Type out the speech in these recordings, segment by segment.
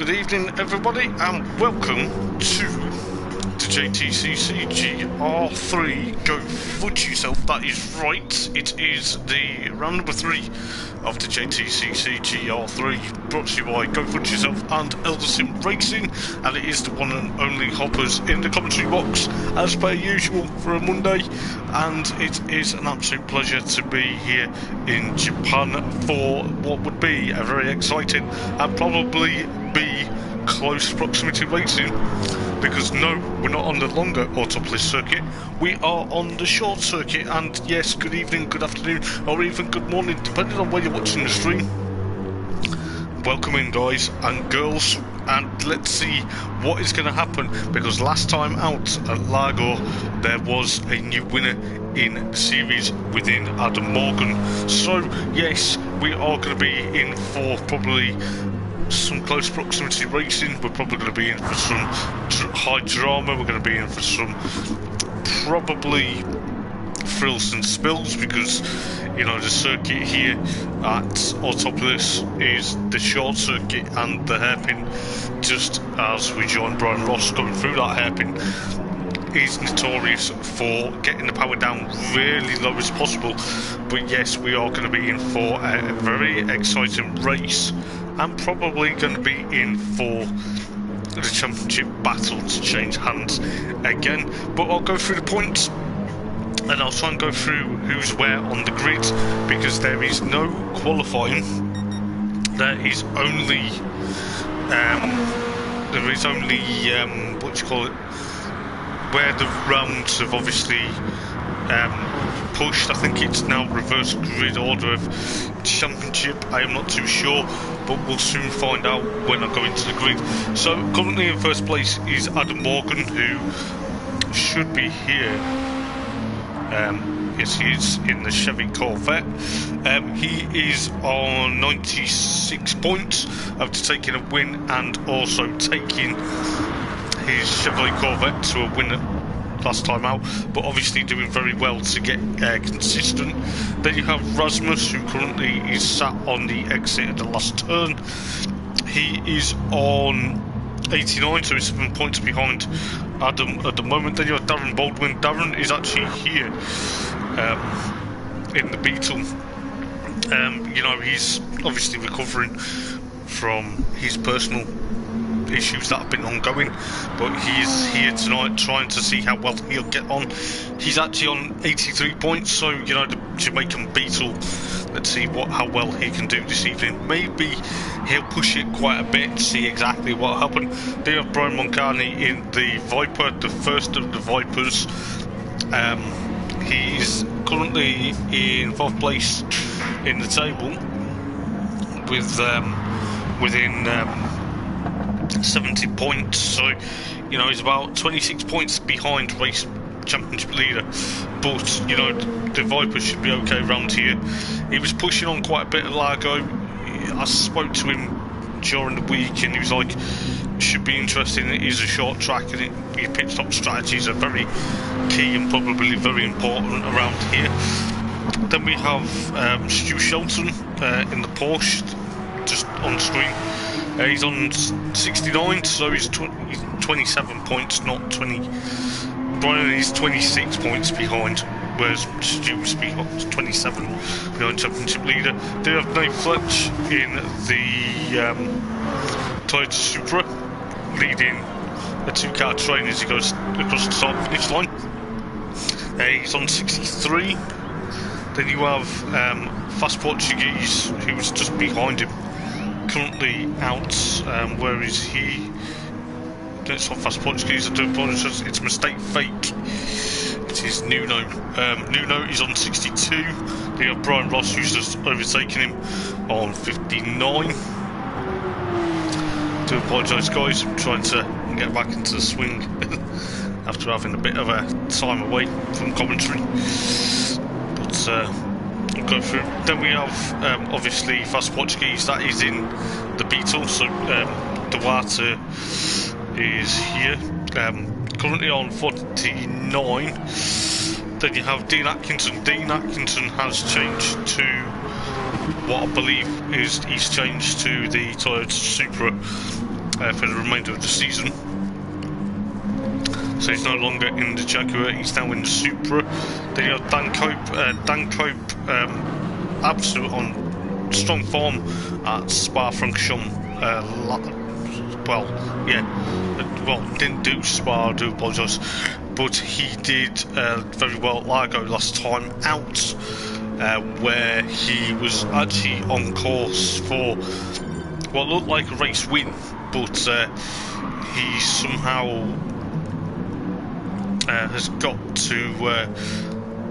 Good evening, everybody, and welcome to the JTCC GR3. Go fudge yourself, that is right. It is the round number 3 of the JTCC GR3, brought to you by Go Fudge Yourself and Eldar Racing, and it is the one and only Hoppers in the commentary box, as per usual for a Monday, and it is an absolute pleasure to be here in Japan for what would be a very exciting and probably be close proximity racing, because no, we're not on the longer Autopolis circuit, we are on the short circuit. And yes, good evening, good afternoon, or even good morning, depending on where you're watching the stream. Welcome in, guys and girls, and let's see what is going to happen, because last time out at Lago there was a new winner in the series within Adam Morgan. So yes, we are going to be in for probably some close proximity racing. We're probably going to be in for some high drama. We're going to be in for some probably thrills and spills, because you know the circuit here at Autopolis is the short circuit and the hairpin, just as we joined Brian Ross going through that hairpin, is notorious for getting the power down really low as possible. But yes, we are going to be in for a very exciting race, and probably going to be in for the championship battle to change hands again. But I'll go through the points, and I'll try and go through who's where on the grid, because there is no qualifying. There is only what you call it, where the rounds have obviously pushed. I think it's now reverse grid order of championship. I am not too sure, but we'll soon find out when I go into the grid. So currently in first place is Adam Morgan, who should be here. Yes, he is in the Chevy Corvette. He is on 96 points after taking a win and also taking his Chevrolet Corvette to a winner last time out, but obviously doing very well to get consistent. Then you have Rasmus, who currently is sat on the exit at the last turn. He is on 89, so he's 7 points behind Adam at the moment. Then you have Darren Baldwin. Darren is actually here in the Beetle. You know, he's obviously recovering from his personal issues that have been ongoing, but he's here tonight trying to see how well he'll get on. He's actually on 83 points, so you know, the Jamaican Beetle, let's see how well he can do this evening. Maybe he'll push it quite a bit to see exactly what happened. They have Brian Moncani in the Viper, the first of the Vipers. He's currently in 4th place in the table with within 70 points, so you know he's about 26 points behind race championship leader. But you know the Viper should be okay around here. He was pushing on quite a bit at Largo. I spoke to him during the week and he was like, should be interesting. It is a short track, and your pit stop strategies are very key and probably very important around here. Then we have Stu Shelton in the Porsche, just on screen. He's on 69, so he's 27 points, not 20. Brian is 26 points behind, whereas Stu's 27 behind championship leader. They have Dave Fudge in the Toyota Supra, leading a 2-car train as he goes across the start finish line. He's on 63. Then you have Fast Portuguese, who's just behind him, currently out. Where is he? It's not Fast Portuguese, I do apologise, it's Mistake Fake. It is Nuno. Nuno is on 62. They have Brian Ross, who's just overtaken him on 59. Do apologise, guys, I'm trying to get back into the swing after having a bit of a time away from commentary. But we'll go through. Then we have obviously Fast Portuguese, that is in the Beetle, so Duarte is here, currently on 49. Then you have Dean Atkinson. Dean Atkinson has changed to what I believe is he's changed to the Toyota Supra for the remainder of the season. So he's no longer in the Jaguar, he's now in the Supra. Then you have Dan Cope, absolute on strong form at Spa-Francorchamps. Didn't do Spa, I do apologise, but he did very well at Largo last time out, where he was actually on course for what looked like a race win, but he somehow has got to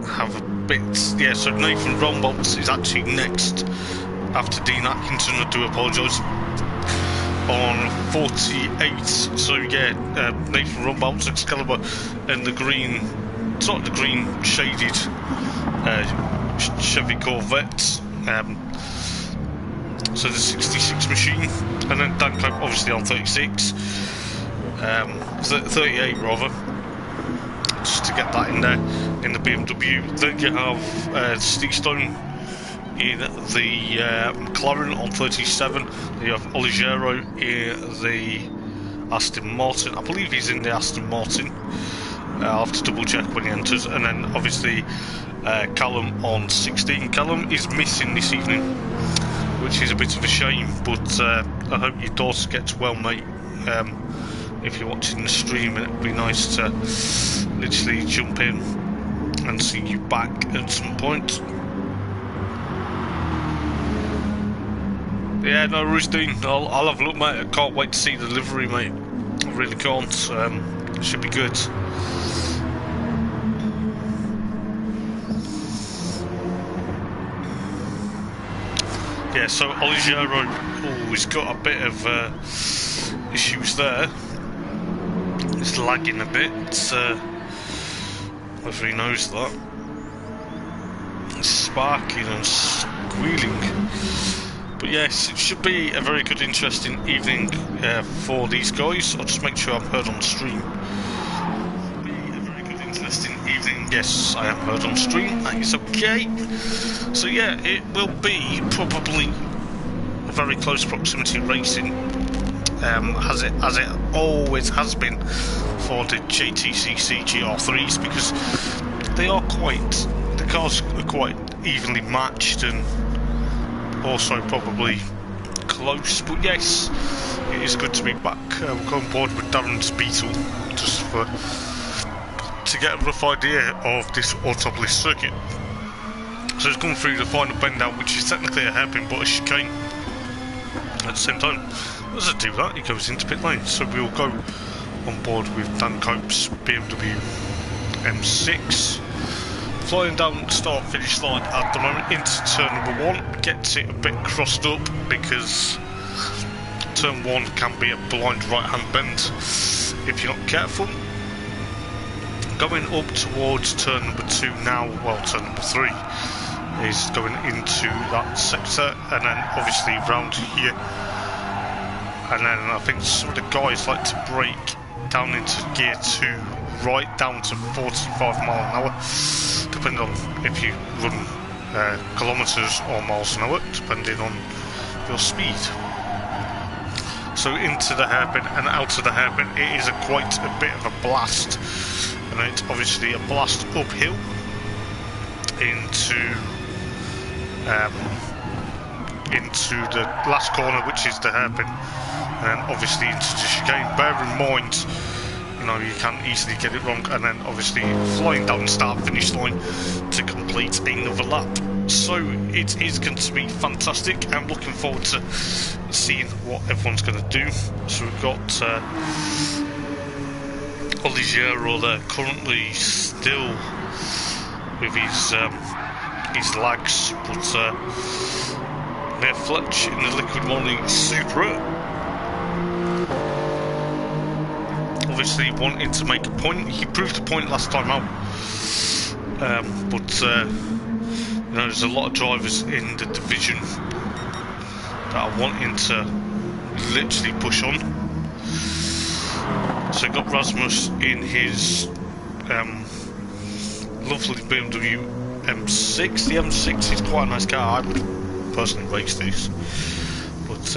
have a bit. Yeah, so Nathan Romboltz is actually next after Dean Atkinson, I do apologise, on 48. So yeah, Nathan Romboltz, Excalibur, and the green, sort of the green shaded Chevy Corvette. So the 66 machine, and then Dan Cope obviously on 36, 38 rather, just to get that in there in the BMW. Then you have Steve Stone in the McLaren on 37. You have Oligero in the Aston Martin. I believe he's in the Aston Martin. I'll have to double check when he enters. And then obviously Callum on 16. Callum is missing this evening, which is a bit of a shame, but I hope your daughter gets well, mate. If you're watching the stream, it'd be nice to literally jump in and see you back at some point. Yeah, no worries, Dean. I'll have a look, mate. I can't wait to see the livery, mate. I really can't. It should be good. Yeah, so Oligero, he's got a bit of issues there. It's lagging a bit, whether he knows that. It's sparking and squealing. But yes, it should be a very good, interesting evening for these guys. I'll just make sure I'm heard on stream. Be a very good, interesting evening. Yes, I am heard on stream. That is okay. So yeah, it will be probably a very close proximity racing, as it always has been for the JTCC GR3s, because they are the cars are quite evenly matched and also probably close. But yes, it is good to be back. We'll go on board with Darren's Beetle just to get a rough idea of this Autopolis circuit. So it's gone through the final bend out, which is technically a hairpin but a chicane at the same time. As I do that, he goes into pit lane. So we'll go on board with Dan Cope's BMW M6. Flying down the start-finish line at the moment into turn number 1. Gets it a bit crossed up because turn 1 can be a blind right-hand bend if you're not careful. Going up towards turn number 2 now, well, turn number 3 is going into that sector, and then obviously round here. And then I think some of the guys like to brake down into gear 2 right down to 45 mile an hour, depending on if you run kilometres or miles an hour, depending on your speed. So into the hairpin and out of the hairpin, it is quite a bit of a blast, and it's obviously a blast uphill into the last corner, which is the hairpin, and then obviously into the chicane. Bear in mind, you know, you can easily get it wrong, and then obviously flying down the start-finish line to complete another lap. So it is going to be fantastic. I'm looking forward to seeing what everyone's going to do. So we've got Oligero there currently still with his lags, but we have Fudge in the Liquid Morning Supra, obviously wanting to make a point. He proved a point last time out, but you know, there's a lot of drivers in the division that are wanting to literally push on. So got Rasmus in his lovely BMW M6. The M6 is quite a nice car. I would personally race this, but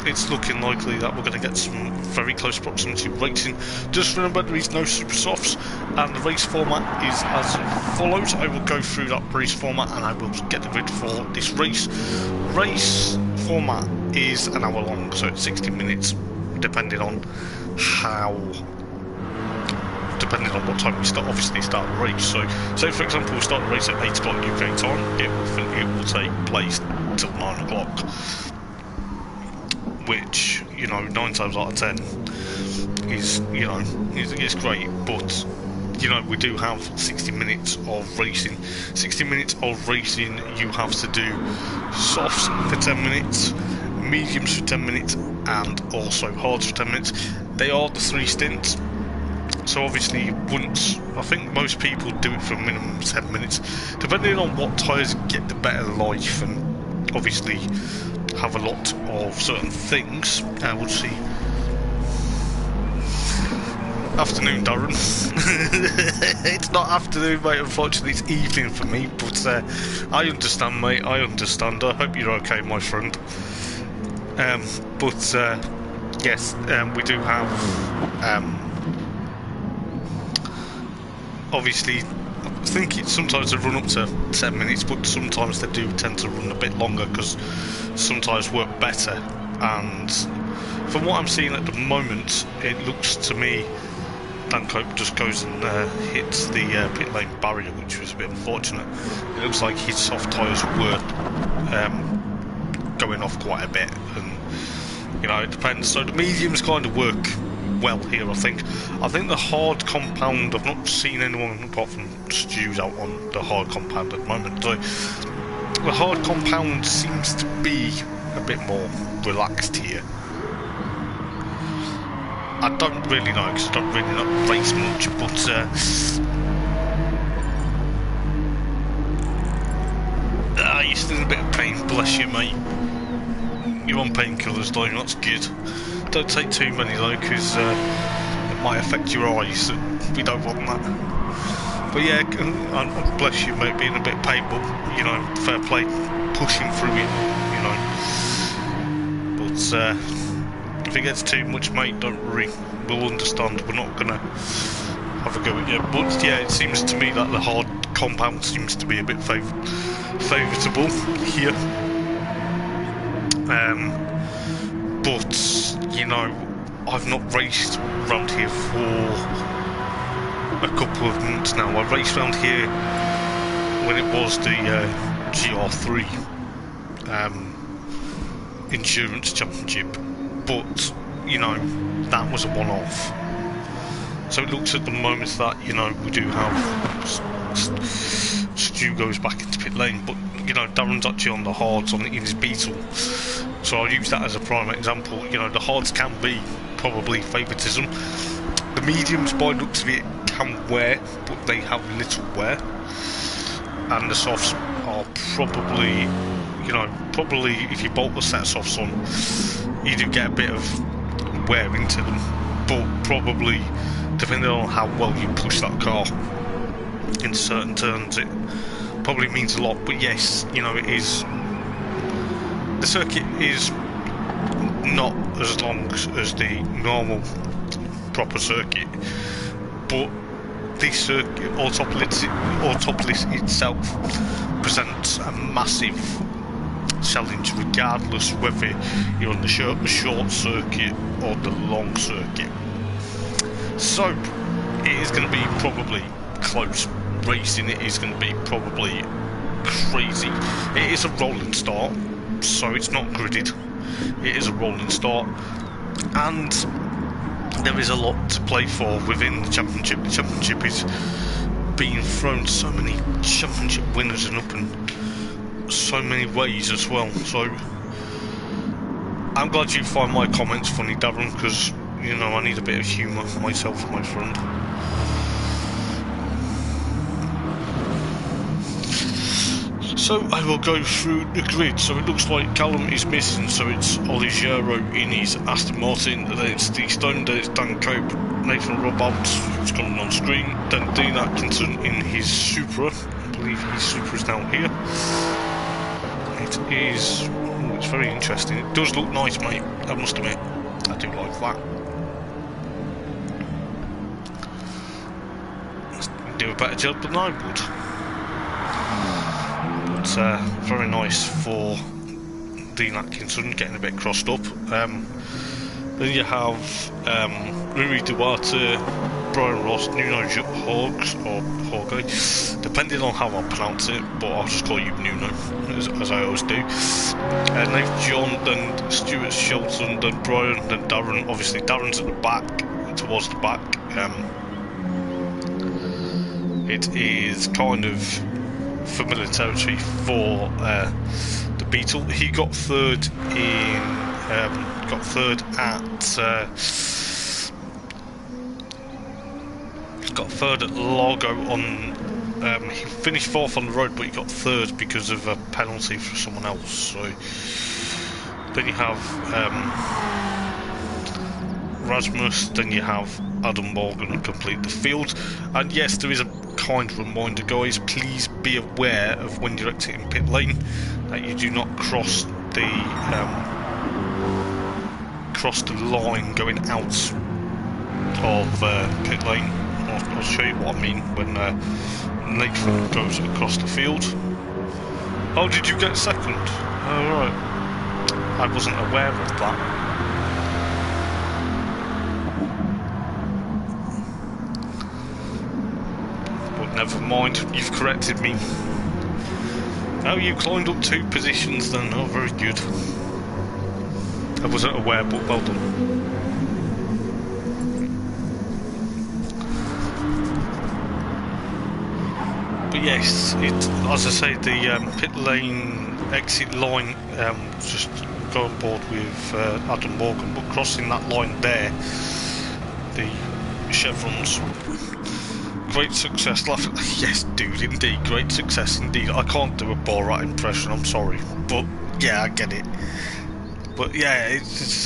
it's looking likely that we're going to get some very close proximity racing. Just remember, there is no super softs, and the race format is as follows. I will go through that race format and I will get the grid for this race. Race format is an hour long, so it's 60 minutes, depending on what time we start. Obviously start the race. So for example, we'll start the race at 8 o'clock UK time. It will take place till 9 o'clock, which, you know, 9 times out of 10 is, you know, is great. But, you know, we do have 60 minutes of racing. 60 minutes of racing, you have to do softs for 10 minutes, mediums for 10 minutes, and also hards for 10 minutes. They are the 3 stints. So obviously, once, I think most people do it for a minimum of 10 minutes, depending on what tyres get the better life, and obviously have a lot of certain things. We'll see. Afternoon, Darren. It's not afternoon, mate, unfortunately, it's evening for me, but I understand, mate, I understand. I hope you're okay, my friend. Yes, we do have, obviously, I think sometimes they run up to 10 minutes, but sometimes they do tend to run a bit longer because sometimes work better. And from what I'm seeing at the moment, it looks to me Dan Cope just goes and hits the pit lane barrier, which was a bit unfortunate. It looks like his soft tyres were going off quite a bit, and you know, it depends. So the mediums kind of work well here, I think. I think the hard compound, I've not seen anyone apart from Stu's out on the hard compound at the moment, so the hard compound seems to be a bit more relaxed here. I don't really know, because I don't really not race much, but you're still in a bit of pain, bless you, mate. You're on painkillers, though, that's good. Don't take too many though, because it might affect your eyes, and we don't want that. But yeah, bless you, mate, being a bit pain, but you know, fair play, pushing through it, you know. But if it gets too much, mate, don't worry, we'll understand. We're not gonna have a go at you. But yeah, it seems to me that the hard compound seems to be a bit favourable here. But you know, I've not raced around here for a couple of months now. I raced around here when it was the GR3 Endurance Championship, but you know, that was a one-off. So it looks at the moment that, you know, we do have Stu goes back into pit lane, but you know, Darren's actually on the hards in his Beetle. So I'll use that as a prime example. You know, the hards can be probably favouritism. The mediums, by the looks of it, can wear, but they have little wear. And the softs are probably, you know, probably if you bolt the set of softs on, you do get a bit of wear into them. But probably, depending on how well you push that car in certain turns, it probably means a lot. But yes, you know, it is. The circuit is not as long as the normal proper circuit, but this circuit, Autopolis itself, presents a massive challenge regardless whether you're on the short circuit or the long circuit. So it is going to be probably close racing, it is going to be probably crazy. It is a rolling start, so it's not gridded, it is a rolling start, and there is a lot to play for within the championship. The championship is being thrown so many championship winners and up in so many ways as well. So I'm glad you find my comments funny, Darren, because you know, I need a bit of humour myself, my friend. So I will go through the grid. So it looks like Callum is missing, so it's Oligiero in his Aston Martin, then it's Steve Stone, then it's Dan Cope, Nathan Roberts, who's coming on screen, then Dean Atkinson in his Supra. I believe his Supra is now here. It is it's very interesting. It does look nice, mate, I must admit. I do like that. Do a better job than I would. But very nice for Dean Atkinson, getting a bit crossed up. Then you have Rui Duarte, Brian Ross, Nuno Hogs, or Jorge, depending on how I pronounce it, but I'll just call you Nuno, as I always do. Nate John, then Stuart Shelton, then Brian, then Darren. Obviously Darren's at the back, towards the back. It is kind of familiar territory for the Beetle. He got third in at Largo on. He finished fourth on the road, but he got third because of a penalty for someone else. So then you have Rasmus, then you have Adam Morgan and complete the field. And yes, there is a kind reminder, guys, please be aware of when you're exiting pit lane that you do not cross the line going out of pit lane. I'll show you what I mean when Nathan goes across the field. Oh, did you get second? Oh, right. I wasn't aware of that. Never mind, you've corrected me. Oh, you climbed up 2 positions then. Oh, very good. I wasn't aware, but well done. But yes, as I say, the pit lane exit line, just go on board with Adam Morgan, but crossing that line there, the chevrons. Great success, yes, dude, indeed, great success indeed. I can't do a Borat impression, I'm sorry, but yeah, I get it. But yeah, it's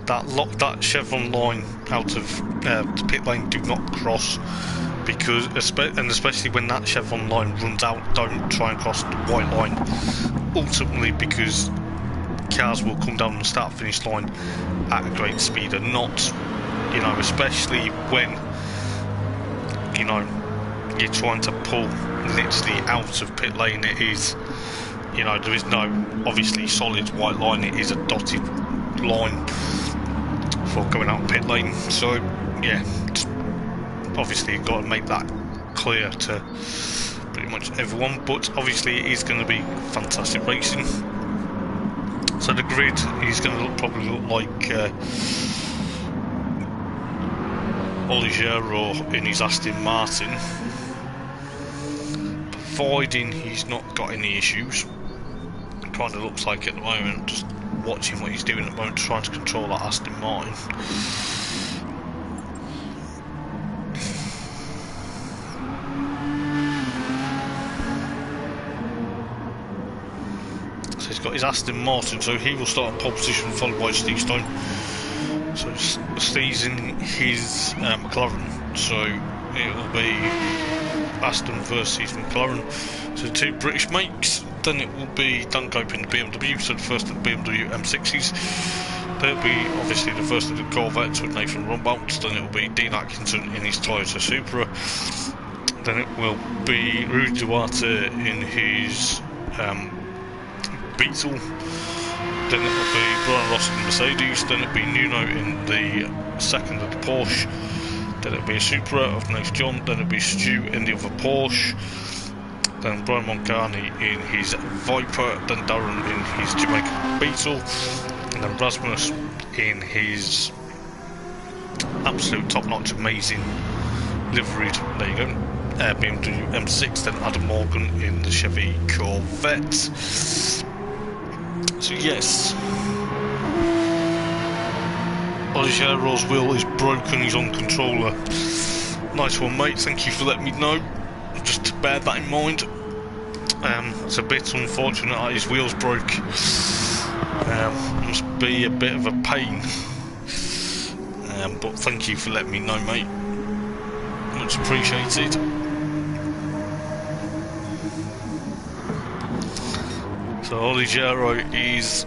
that chevron line out of the pit lane, do not cross, because especially when that chevron line runs out, don't try and cross the white line. Ultimately, because cars will come down the start-finish line at a great speed, and not, you know, especially when, you know, you're trying to pull literally out of pit lane. It is, you know, there is no obviously solid white line, it is a dotted line for going out pit lane. So yeah, just obviously you've got to make that clear to pretty much everyone, but obviously it is going to be fantastic racing. So the grid is going to probably look like Olivier in his Aston Martin, providing he's not got any issues. It kind of looks like at the moment, just watching what he's doing at the moment, trying to control that Aston Martin. So he's got his Aston Martin, so he will start at pole position, followed by Steve Stone. So Steve's in his McLaren, so it will be Aston versus McLaren. So the 2 British makes. Then it will be Dan Cope in the BMW, so the first of the BMW M60s. Then it'll be obviously the first of the Corvettes with Nathan Rumbout. Then it will be Dean Atkinson in his Toyota Supra. Then it will be Rui Duarte in his Beetle. Then it will be Brian Ross in the Mercedes. Then it will be Nuno in the second of the Porsche. Then it will be a Supra of Nate John. Then it will be Stu in the other Porsche. Then Brian Moncani in his Viper. Then Darren in his Jamaican Beetle. And then Rasmus in his absolute top-notch, amazing liveried, there you go, BMW M6. Then Adam Morgan in the Chevy Corvette. So yes, Oliveira's wheel is broken, he's on controller. Nice one, mate, thank you for letting me know. Just to bear that in mind. It's a bit unfortunate that his wheels broke. Must be a bit of a pain. But thank you for letting me know, mate. Much appreciated. So Ollie Gero is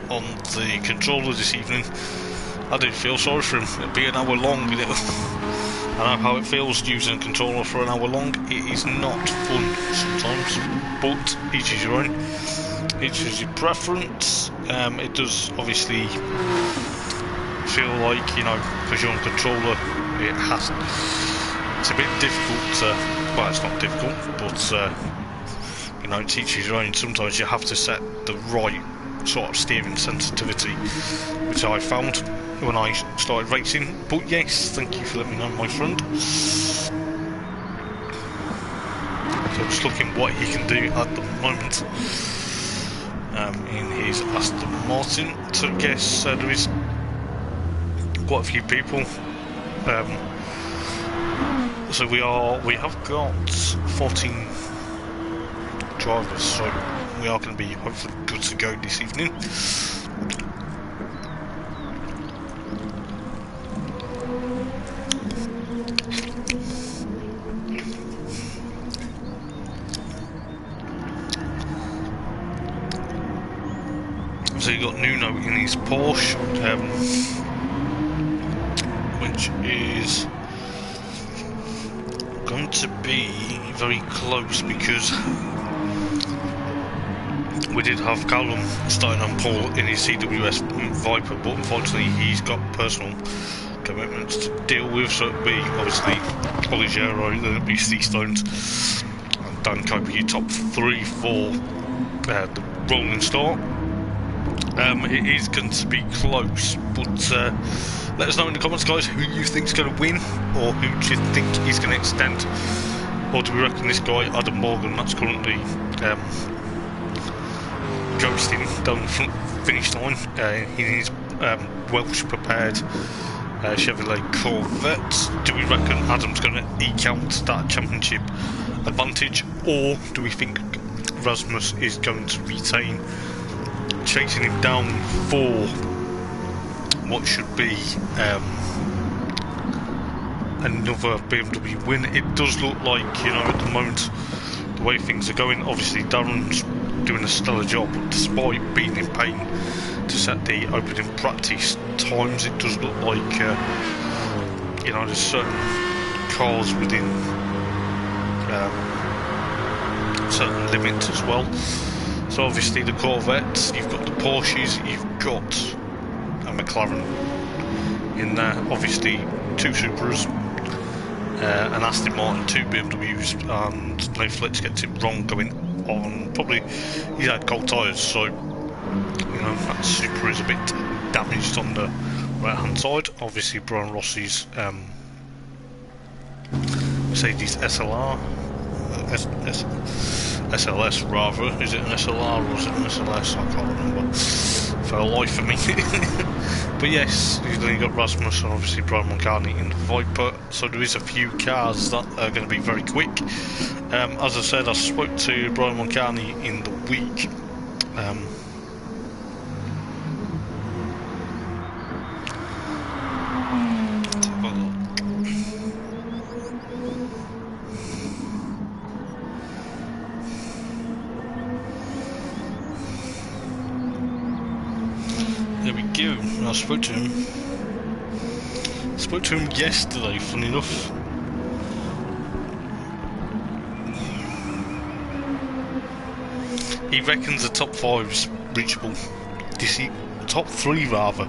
on the controller this evening. I do feel sorry for him. It'll be an hour long. I know how it feels using a controller for an hour long. It is not fun sometimes, but each is your own. Each is your preference. It does obviously feel like, you know, because you're on controller, it's a bit difficult to, well, it's not difficult, but you know, it's each is your own. Sometimes you have to set the right sort of steering sensitivity, which I found when I started racing. But yes, thank you for letting me know, my friend. So just looking what he can do at the moment in his Aston Martin. So I guess there is quite a few people. So we have got 14 drivers, so we are going to be hopefully good to go this evening. So you got Nuno in his Porsche, which is going to be very close because we did have Callum starting on pole in his CWS Viper, but unfortunately he's got personal commitments to deal with, so it'll be obviously Ollie Gero, then it'll be C Stones and Dan Cope, your top 3 for the rolling start. It is going to be close, but let us know in the comments, guys, who you think is going to win, or who do you think is going to extend, or do we reckon this guy Adam Morgan, that's currently ghosting down the front finish line in his Welsh prepared Chevrolet Corvette? Do we reckon Adam's going to eke out that championship advantage, or do we think Rasmus is going to retain, chasing him down for what should be another BMW win? It does look like, you know, at the moment, the way things are going, obviously Darren's doing a stellar job, but despite being in pain to set the opening practice times, it does look like you know, there's certain cars within certain limits as well. So obviously the Corvettes, you've got the Porsches, you've got a McLaren in there, obviously 2 Supras, an Aston Martin, 2 BMWs, and no Fletch gets it wrong going on. Probably he's had cold tyres, so you know that Supra is a bit damaged on the right hand side. Obviously Brian Rossi's Mercedes SLR, SLS rather. Is it an SLR or is it an SLS? I can't remember for the life of me. But yes, you've then got Rasmus and obviously Brian Moncani in the Viper. So there is a few cars that are going to be very quick. As I said, I spoke to Brian Moncani in the week. There we go. I spoke to him. Spoke to him yesterday, funny enough. He reckons the top 5's reachable. Top 3 rather.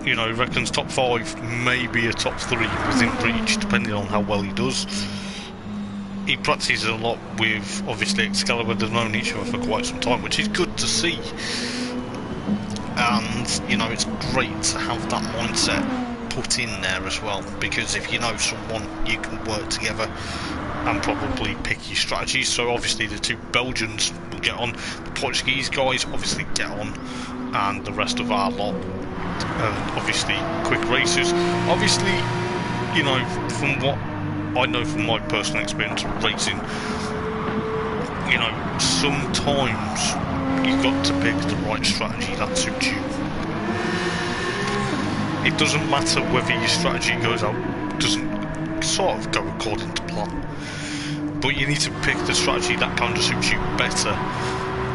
You know, he reckons top 5, maybe a top 3 within reach, depending on how well he does. He practices a lot with, obviously, Excalibur. They've known each other for quite some time, which is good to see. And, you know, it's great to have that mindset put in there as well, because if you know someone, you can work together and probably pick your strategies. So obviously the 2 Belgians will get on, the Portuguese guys obviously get on, and the rest of our lot, obviously quick racers. Obviously, you know, from what I know from my personal experience of racing, you know, sometimes you've got to pick the right strategy that suits you. It doesn't matter whether your strategy doesn't sort of go according to plan, but you need to pick the strategy that kind of suits you better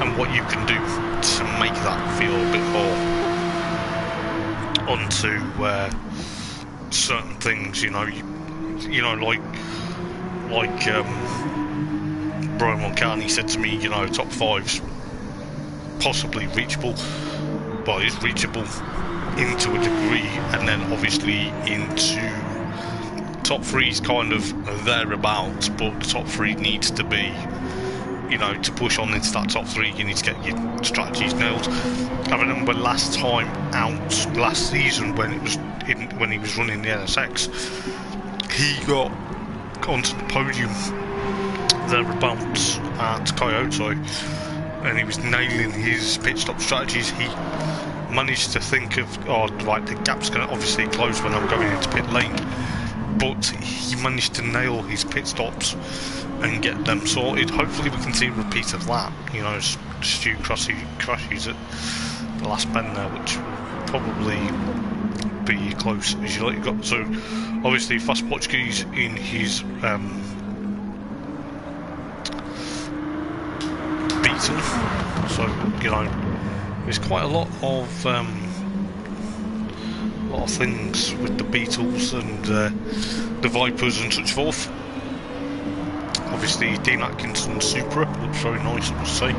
and what you can do to make that feel a bit more onto certain things, you know, like Brian Mulcahy said to me, you know, top 5's possibly reachable, but it's reachable into a degree, and then obviously into top 3's kind of thereabouts, but the top 3 needs to be, you know, to push on into that top 3, you need to get your strategies nailed. I remember last time out, last season, when he was running the NSX, he got onto the podium thereabouts at Kyoto, and he was nailing his pit stop strategies. He managed to think of, oh, right, the gap's going to obviously close when I'm going into pit lane, but he managed to nail his pit stops and get them sorted. Hopefully we can see a repeat of that, you know, Stu crashes at the last bend there, which will probably be close as you like. Got so obviously Fast Portuguese in his Beetle, so you know there's quite a lot of things with the Beetles and the Vipers and such forth. Obviously Dean Atkinson's Supra looks very nice, I must say.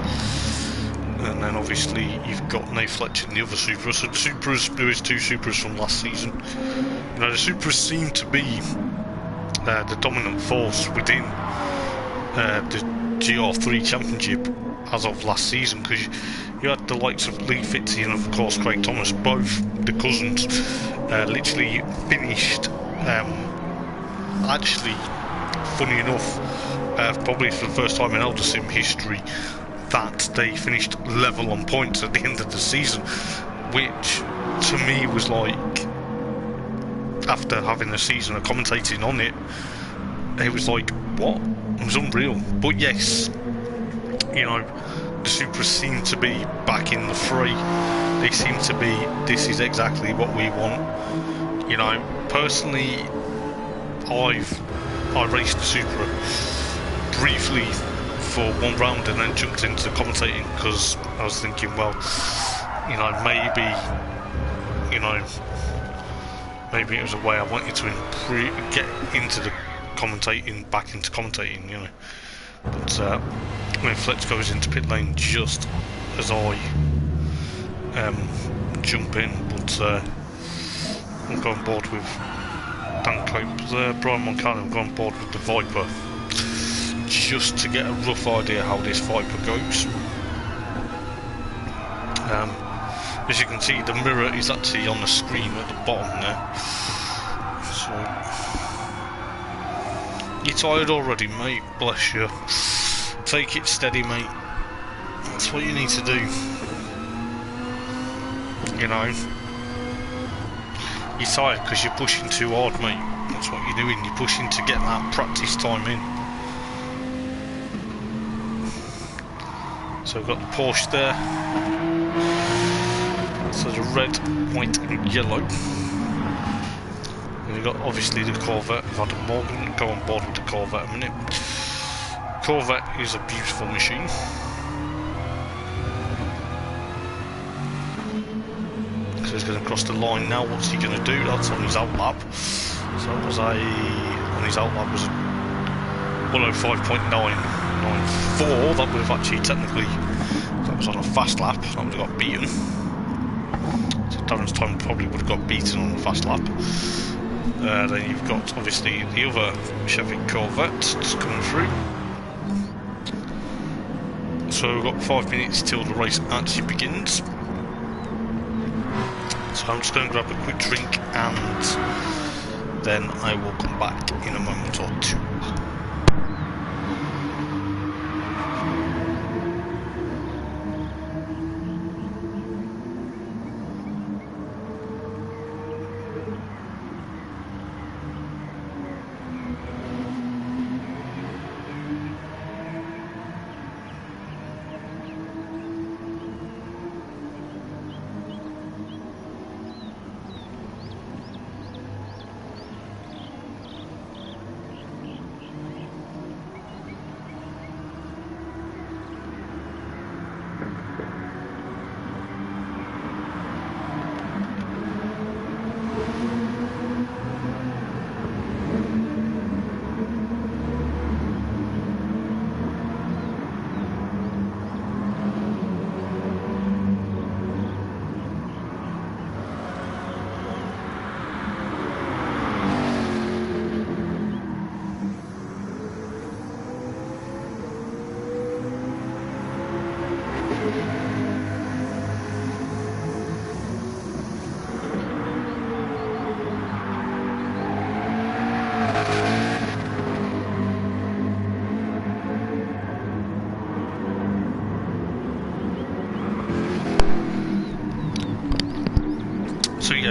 And then obviously you've got Nate Fletcher in the other Supra. So the Supras, there is 2 Supras from last season. You know, the Supras seem to be the dominant force within the GR3 Championship as of last season, because you had the likes of Lee Fitzy and of course Craig Thomas, both the cousins, literally finished, actually, funny enough, probably for the first time in Eldar Sim history, that they finished level on points at the end of the season, which to me was like, after having a season of commentating on it, it was like, what? It was unreal. But yes, you know, the Supras seem to be back in the fray. They seem to be, this is exactly what we want. You know, personally, I raced the Supra briefly for 1 round and then jumped into commentating because I was thinking, well, you know, maybe it was a way I wanted to get into the commentating, back into commentating, you know. But when Fletch goes into pit lane just as I jump in, but I'm going on board with Dan Cope there, Brian Mulcahy, I'm going on board with the Viper, just to get a rough idea how this Viper goes. As you can see, the mirror is actually on the screen at the bottom there. So, you're tired already, mate? Bless you. Take it steady, mate. That's what you need to do. You know, you're tired because you're pushing too hard, mate. That's what you're doing. You're pushing to get that practice time in. So we've got the Porsche there. So the red, white and yellow. And we've got obviously the Corvette. We've had a Morgan. Go on board with the Corvette a minute. Corvette is a beautiful machine. So he's going to cross the line now. What's he going to do? That's on his outlap. So that was on his outlap was 105.994. That would have actually technically, that was on a fast lap. That would have got beaten. So Darren's time probably would have got beaten on a fast lap. Then you've got obviously the other Chevy Corvette that's coming through. So we've got 5 minutes till the race actually begins. So I'm just going to grab a quick drink and then I will come back in a moment or two.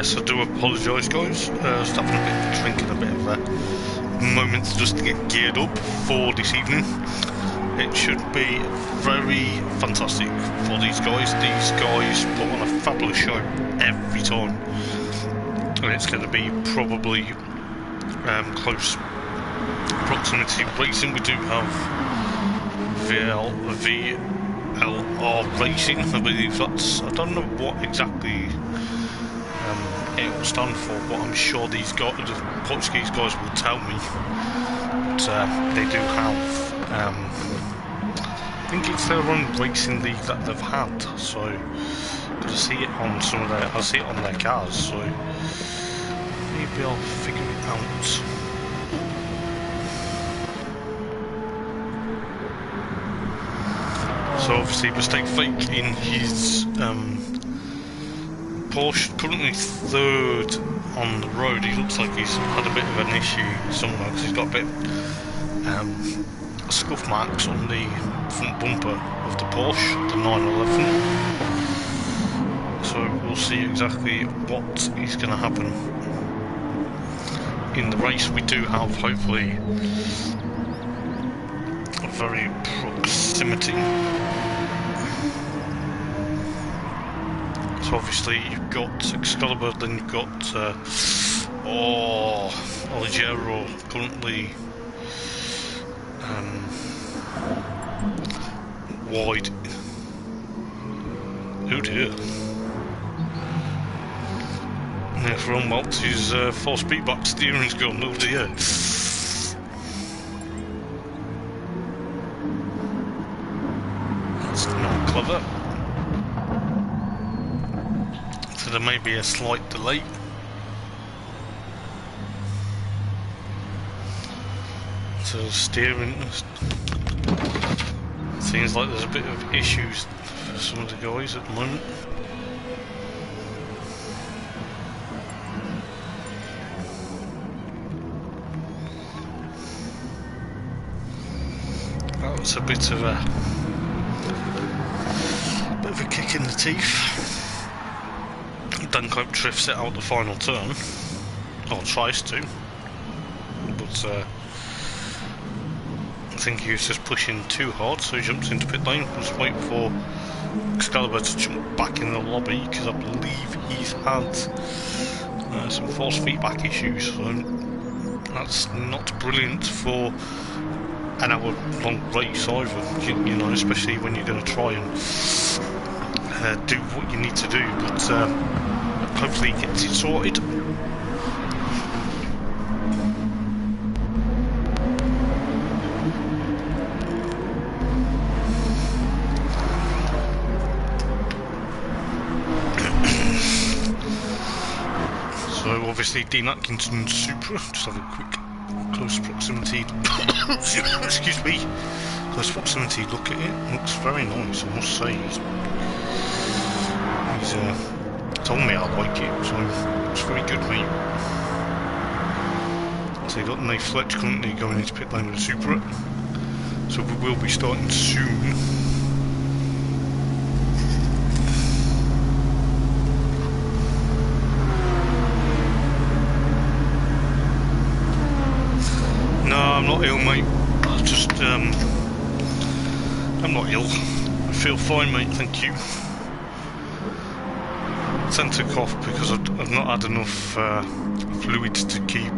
yes, I do apologise, guys. I was having a bit of a drink and a bit of a moment just to get geared up for this evening. It should be very fantastic for these guys. These guys put on a fabulous show every time, and it's going to be probably close proximity racing. We do have VLR Racing, I believe that's. I don't know what exactly it will stand for, but I'm sure these guys, the Portuguese guys, will tell me. But they do have. I think it's their own racing league that they've had, so I see it on some of their. I see it on their cars, so maybe I'll figure it out. So obviously, Mistake Fake in his Porsche, currently third on the road. He looks like he's had a bit of an issue somewhere because he's got a bit scuff marks on the front bumper of the Porsche, the 911. So we'll see exactly what is going to happen in the race. We do have, hopefully, a very proximity. So obviously you've got Excalibur, then you've got Algero currently wide. Oh dear. Yeah, for Unbolt, his 4-speed back steering's gone. Oh dear. That's not clever. So there may be a slight delay. So steering seems like there's a bit of issues for some of the guys at the moment. That was a bit of a kick in the teeth. Dunkirk drifts it out the final turn, or tries to, but I think he was just pushing too hard, so he jumps into pit lane. Just wait for Excalibur to jump back in the lobby, because I believe he's had some force feedback issues, so that's not brilliant for an hour-long race either, you know, especially when you're going to try and do what you need to do, but hopefully he gets it sorted. So obviously Dean Atkinson's Supra, just have a quick close proximity excuse me, close proximity look at it. Looks very nice, I must say. He's told me I like it, so it's very good, mate. So you've got Nate Fletch currently going into pit lane with a Supra, so we will be starting soon. No, I'm not ill, mate. I'm not ill. I feel fine, mate, thank you. I tend to cough because I've not had enough fluids to keep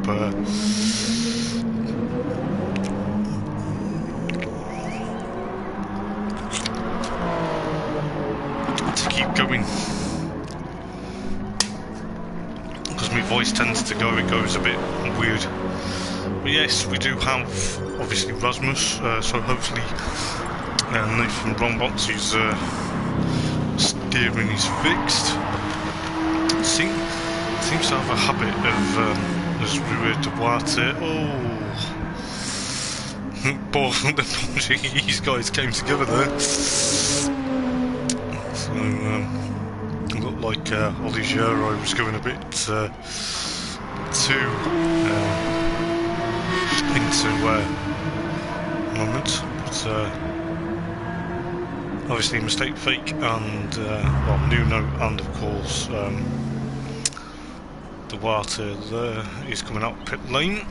going. Because my voice tends to go, it goes a bit weird. But yes, we do have obviously Rasmus, so hopefully Nathan Rombots, his steering is fixed. Seems to have a habit of, as we were Duarte, both the Portuguese guys came together there. So, it looked like Algero was going a bit too into moment, but obviously Mistake Fake and well, Nuno and of course The water there is coming out pit lane.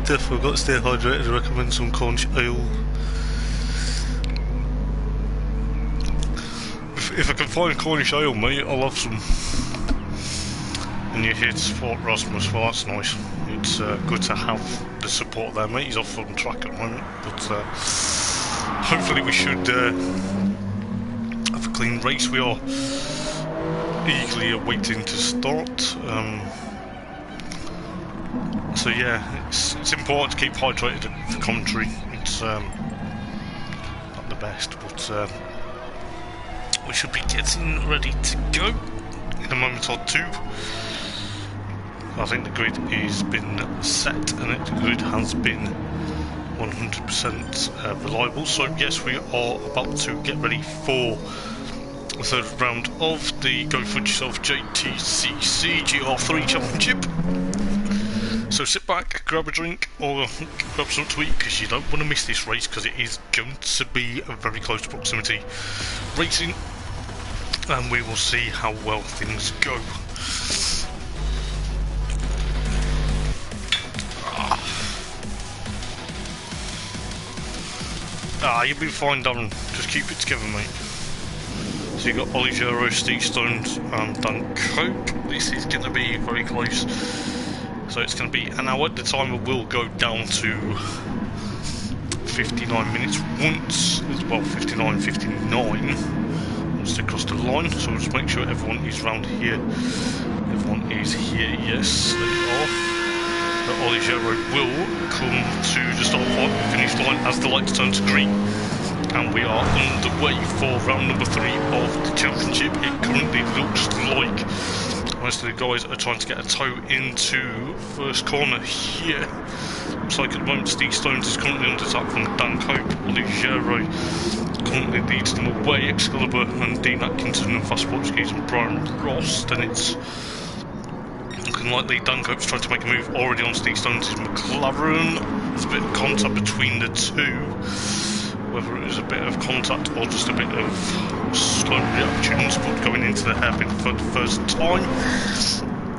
Definitely got to stay hydrated. I recommend some conch oil. If I can find Cornish oil, mate, I'll have some. And you're here to support Rasmus, well that's nice. It's good to have the support there, mate. He's off on track at the moment, but hopefully we should have a clean race. We are eagerly awaiting to start. So yeah, it's important to keep hydrated at the commentary. It's not the best, but we should be getting ready to go in a moment or two. I think the grid has been set and the grid has been 100% reliable. So yes, we are about to get ready for the third round of the Go Fudge Yourself JTCC GR3 Championship. So sit back, grab a drink or grab something to eat because you don't want to miss this race, because it is going to be a very close proximity racing, and we will see how well things go. You'll be fine, Darren. Just keep it together, mate. So you've got Ollie Gero, Steve Stones and Dan Coke. This is going to be very close. So it's going to be an hour. The timer will go down to 59 minutes once, well 59, 59 once they cross the line. So we'll just make sure everyone is round here. Everyone is here, yes, they are. Ollie Gero will come to the start finish line as the lights turn to green. And we are underway for round number 3 of the championship. It currently looks like most of the guys are trying to get a toe into first corner here. Looks like at the moment Steve Stones is currently under attack from Dan Cope. Ollie Gero currently leads them away. Excalibur and Dean Atkinson and Fast Portuguese and Brian Ross. Then it's looking likely Dan Cope's trying to make a move already on Steve Stones' McLaren. There's a bit of contact between the two. Whether it was a bit of contact or just a bit of slow reactions, but going into the hairpin for the first time.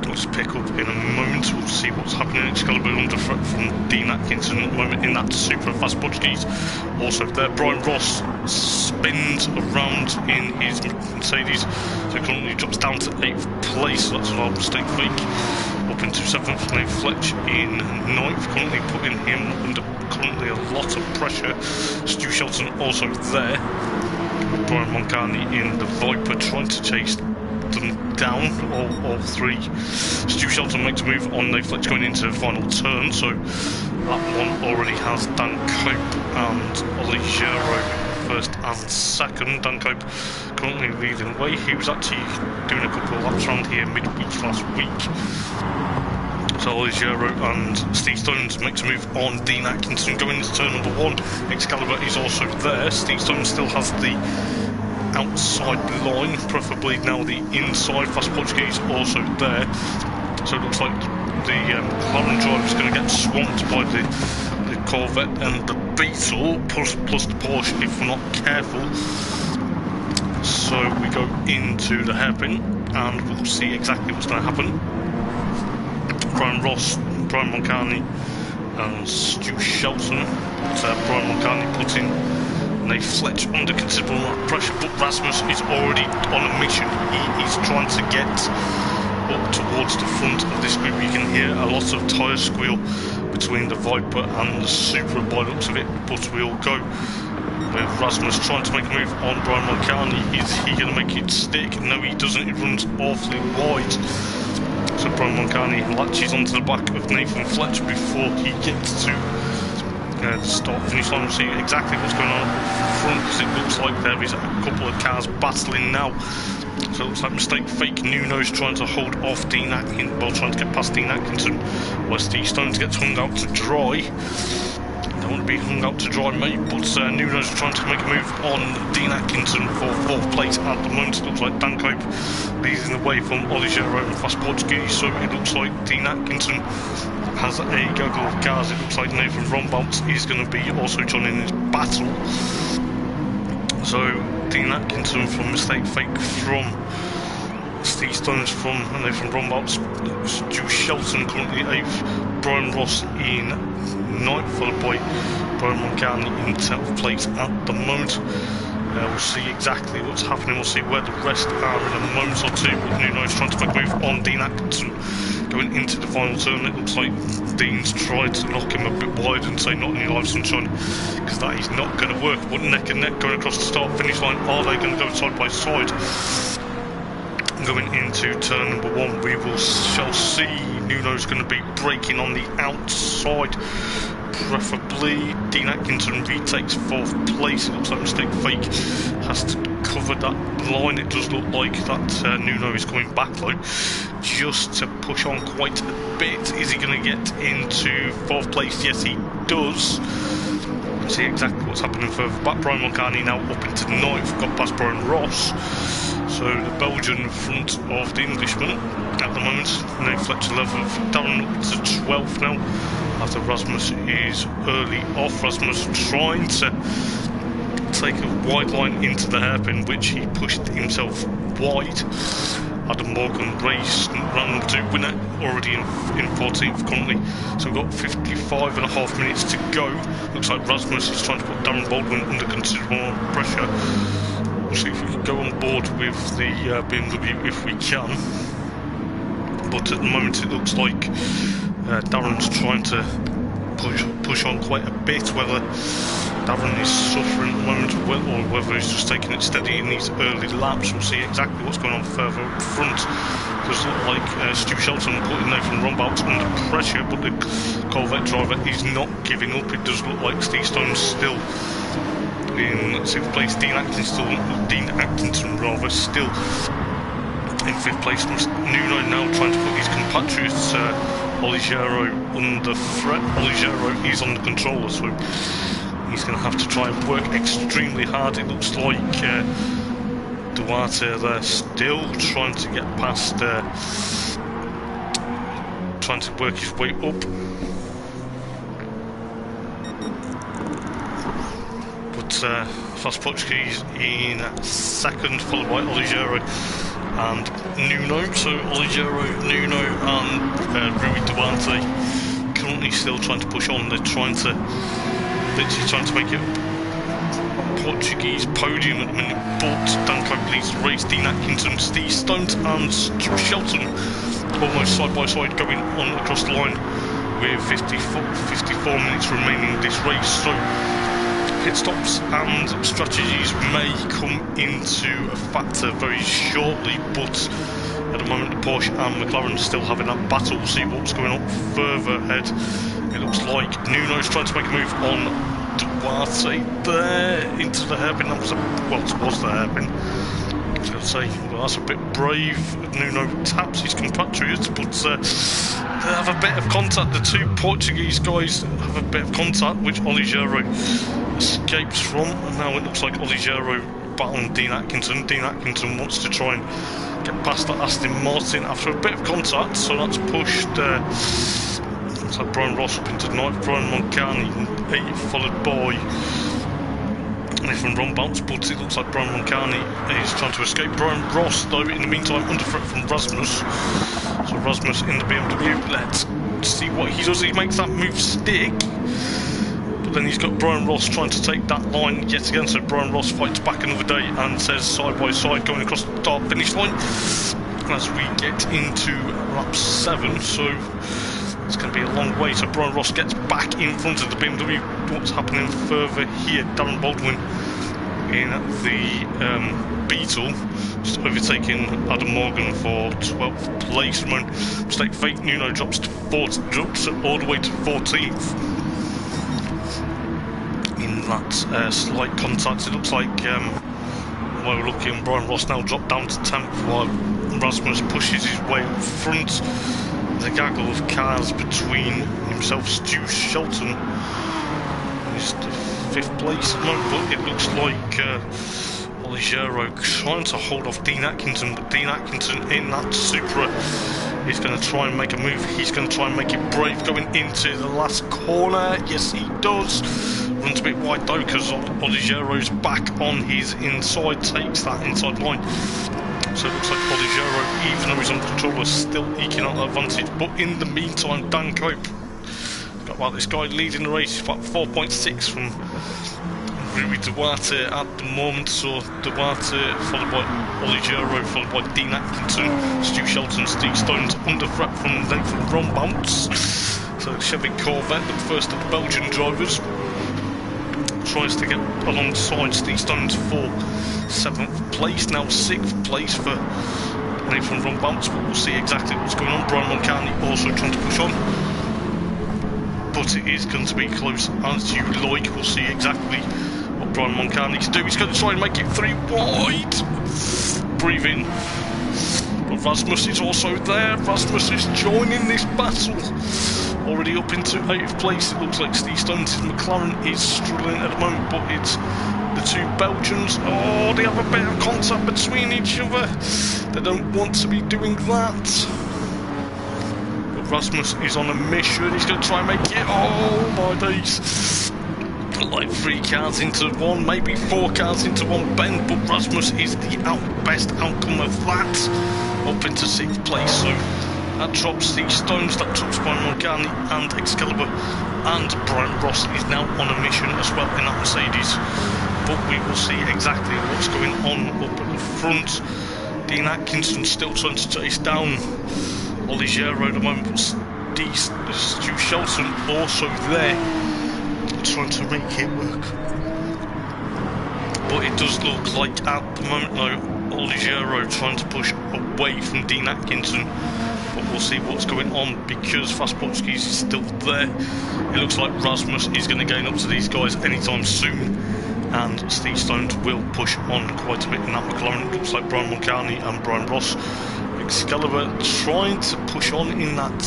We'll just pick up in a moment. We'll see what's happening. Excalibur under threat from Dean Atkinson at the moment in that super fast Portuguese. Also there, Brian Ross spins around in his Mercedes, so currently drops down to 8th place. That's an old mistake fake. Up into 7th, Nate Fletch in 9th, currently putting him under currently a lot of pressure. Stu Shelton also there. Brian Moncani in the Viper trying to chase them down, all three. Stu Shelton makes a move on Nate Fletch going into the final turn, so that one already has Dan Cope and Ollie Gero first and second. Dan Cope currently leading the way. He was actually doing a couple of laps around here midweek last week. So Ollie Gero and Steve Stones makes a move on Dean Atkinson going into turn number 1. Excalibur is also there. Steve Stones still has the outside line, preferably now the inside. Fast Portuguese also there. So it looks like the McLaren driver is going to get swamped by the Corvette and the Beetle, plus the Porsche if we're not careful. So we go into the hairpin and we'll see exactly what's going to happen. Brian Ross, Brian Moncani and Stu Shelton. Brian Moncani putting Nate Fletch under considerable pressure, but Rasmus is already on a mission. He is trying to get up towards the front of this group. You can hear a lot of tyre squeal between the Viper and the Supra by the looks of it, but we'll go with Rasmus trying to make a move on Brian Moncani. Is he going to make it stick? No, he doesn't. It runs awfully wide. So Brian Moncani latches onto the back of Nathan Fletch before he gets to the start finish line. We'll see exactly what's going on up front, because it looks like there is a couple of cars battling now. So it looks like mistake fake. Nuno's trying to hold off Dean Atkinson, well, trying to get past Dean Atkinson, where Steve Stones gets hung out to dry. don't want to be hung out to dry, mate, but Nuno's trying to make a move on Dean Atkinson for 4th place at the moment. It looks like Dan Cope leading away from Oliveira and Fast Portuguese, so it looks like Dean Atkinson has a goggle of cars. It looks like Nathan Rombout is going to be also joining his battle. So Dean Atkinson from Mistake Fake from Steve Stones from Nathan Rombout, Stu Shelton currently 8th, Brian Ross in 9th, followed by Brian Moncani in 10th place at the moment. We'll see exactly what's happening, we'll see where the rest are in a moment or two. But Nuno's trying to make a move on Dean Atkinson going into the final turn. It looks like Dean's tried to knock him a bit wide and say not any live sunshine, because that is not going to work. But neck and neck going across the start finish line, are they going to go side by side? Going into turn number 1, we shall see. Nuno's going to be braking on the outside, preferably. Dean Atkinson retakes 4th place. It looks like Mistake Fake has to cover that line. It does look like that Nuno is coming back though, just to push on quite a bit. Is he going to get into 4th place? Yes, he does. See exactly what's happening further back. Brian Moncani now up into 9th, got past Brian Ross. So the Belgian in front of the Englishman at the moment. No Fletcher level, Darren up to 12th now, after Rasmus is early off. Rasmus trying to take a wide line into the hairpin, which he pushed himself wide. Adam Morgan race round number 2 winner, already in 14th currently, so we've got 55.5 minutes to go. Looks like Rasmus is trying to put Darren Baldwin under considerable pressure. We'll see if we can go on board with the BMW if we can, but at the moment it looks like Darren's trying to push on quite a bit. Whether Darren is suffering at the moment or whether he's just taking it steady in these early laps, we'll see exactly what's going on further up front. It does look like Stu Shelton putting Nathan Rombout under pressure, but the Corvette driver is not giving up. It does look like Steve Stone's still in 6th place. Dean Atkinson still in 5th place. Nuno now trying to put his compatriots Oliveira under threat. Oliveira is on the controller, so he's going to have to try and work extremely hard. It looks like Duarte there still trying to get past, trying to work his way up. But Fast Portuguese in 2nd, followed by Oliveira and Nuno. So Oliveira, Nuno and Rui Duarte currently still trying to push on. They're trying to make it a Portuguese podium at the minute, but Dan Cope leads the race. Dean Atkinson, Steve Stones and Stu Shelton almost side by side going on across the line with 54 minutes remaining in this race. So pit stops and strategies may come into a factor very shortly, but at the moment the Porsche and McLaren are still having that battle. We'll see what's going on further ahead. It looks like Nuno's trying to make a move on Duarte there into the hairpin. That was towards the hairpin. I was going to say, well, that's a bit brave. Nuno taps his compatriots, but they have a bit of contact. The two Portuguese guys have a bit of contact, which Oliveira escapes from. And now it looks like Oliveira battling Dean Atkinson. Dean Atkinson wants to try and get past that Aston Martin after a bit of contact, so that's pushed. Looks like Brian Ross up into 9th, Brian Moncani 8th, followed by Nathan Rombout, but it looks like Brian Moncani is trying to escape. Brian Ross, though, in the meantime, under threat from Rasmus. So Rasmus in the BMW. Let's see what he does. He makes that move stick, but then he's got Brian Ross trying to take that line yet again. So Brian Ross fights back another day and says side by side going across the start finish line as we get into lap 7. So it's going to be a long way. So Brian Ross gets back in front of the BMW. What's happening further here? Darren Baldwin in the Beetle, just overtaking Adam Morgan for 12th place. Mistake Fake, Nuno drops all the way to 14th. In that slight contact, it looks like while we're looking, Brian Ross now dropped down to 10th while Rasmus pushes his way up front. The gaggle of cars between himself, Stu Shelton is the 5th place at the moment, but it looks like Oligero trying to hold off Dean Atkinson, but Dean Atkinson in that Supra is going to try and make a move. He's going to try and make it brave going into the last corner. Yes, he does. Runs a bit wide though because Oligero's back on his inside, takes that inside line. So it looks like Oligero, even though he's on controller, still eking out that advantage. But in the meantime, Dan Cope got about this guy leading the race. He's about 4.6 from Rui Duarte at the moment. So Duarte followed by Oligero, followed by Dean Atkinson, Stu Shelton, Steve Stones under threat from Nathan Rombounce. So the Chevy Corvette, the first of the Belgian drivers, tries to get alongside Steve Stones for 7th place, now 6th place for Nathan Rombounce, but we'll see exactly what's going on. Brian Moncani also trying to push on, but it is going to be close as you like. We'll see exactly what Brian Moncani's do. He's going to try and make it 3 wide. Breathe in. But Rasmus is also there. Rasmus is joining this battle. Already up into 8th place. It looks like Steve Stones' McLaren is struggling at the moment, but it's the two Belgians. Oh, they have a bit of contact between each other. They don't want to be doing that. But Rasmus is on a mission. He's going to try and make it. Oh my days. Like 3 cars into one, maybe 4 cars into one bend, but Rasmus is the best outcome of that. Up into 6th place, so that drops Steve Stones, that drops Brian Morgani and Excalibur, and Brian Ross is now on a mission as well in that Mercedes. But we will see exactly what's going on up at the front. Dean Atkinson still trying to chase down Oligero at the moment, but Stu Shelton also there, trying to make it work. But it does look like at the moment though, Oligero trying to push away from Dean Atkinson. But we'll see what's going on because Fast Portuguese is still there. It looks like Rasmus is going to gain up to these guys anytime soon, and Steve Stones will push on quite a bit in that McLaren. It looks like Brian Moncani and Brian Ross. Excalibur trying to push on in that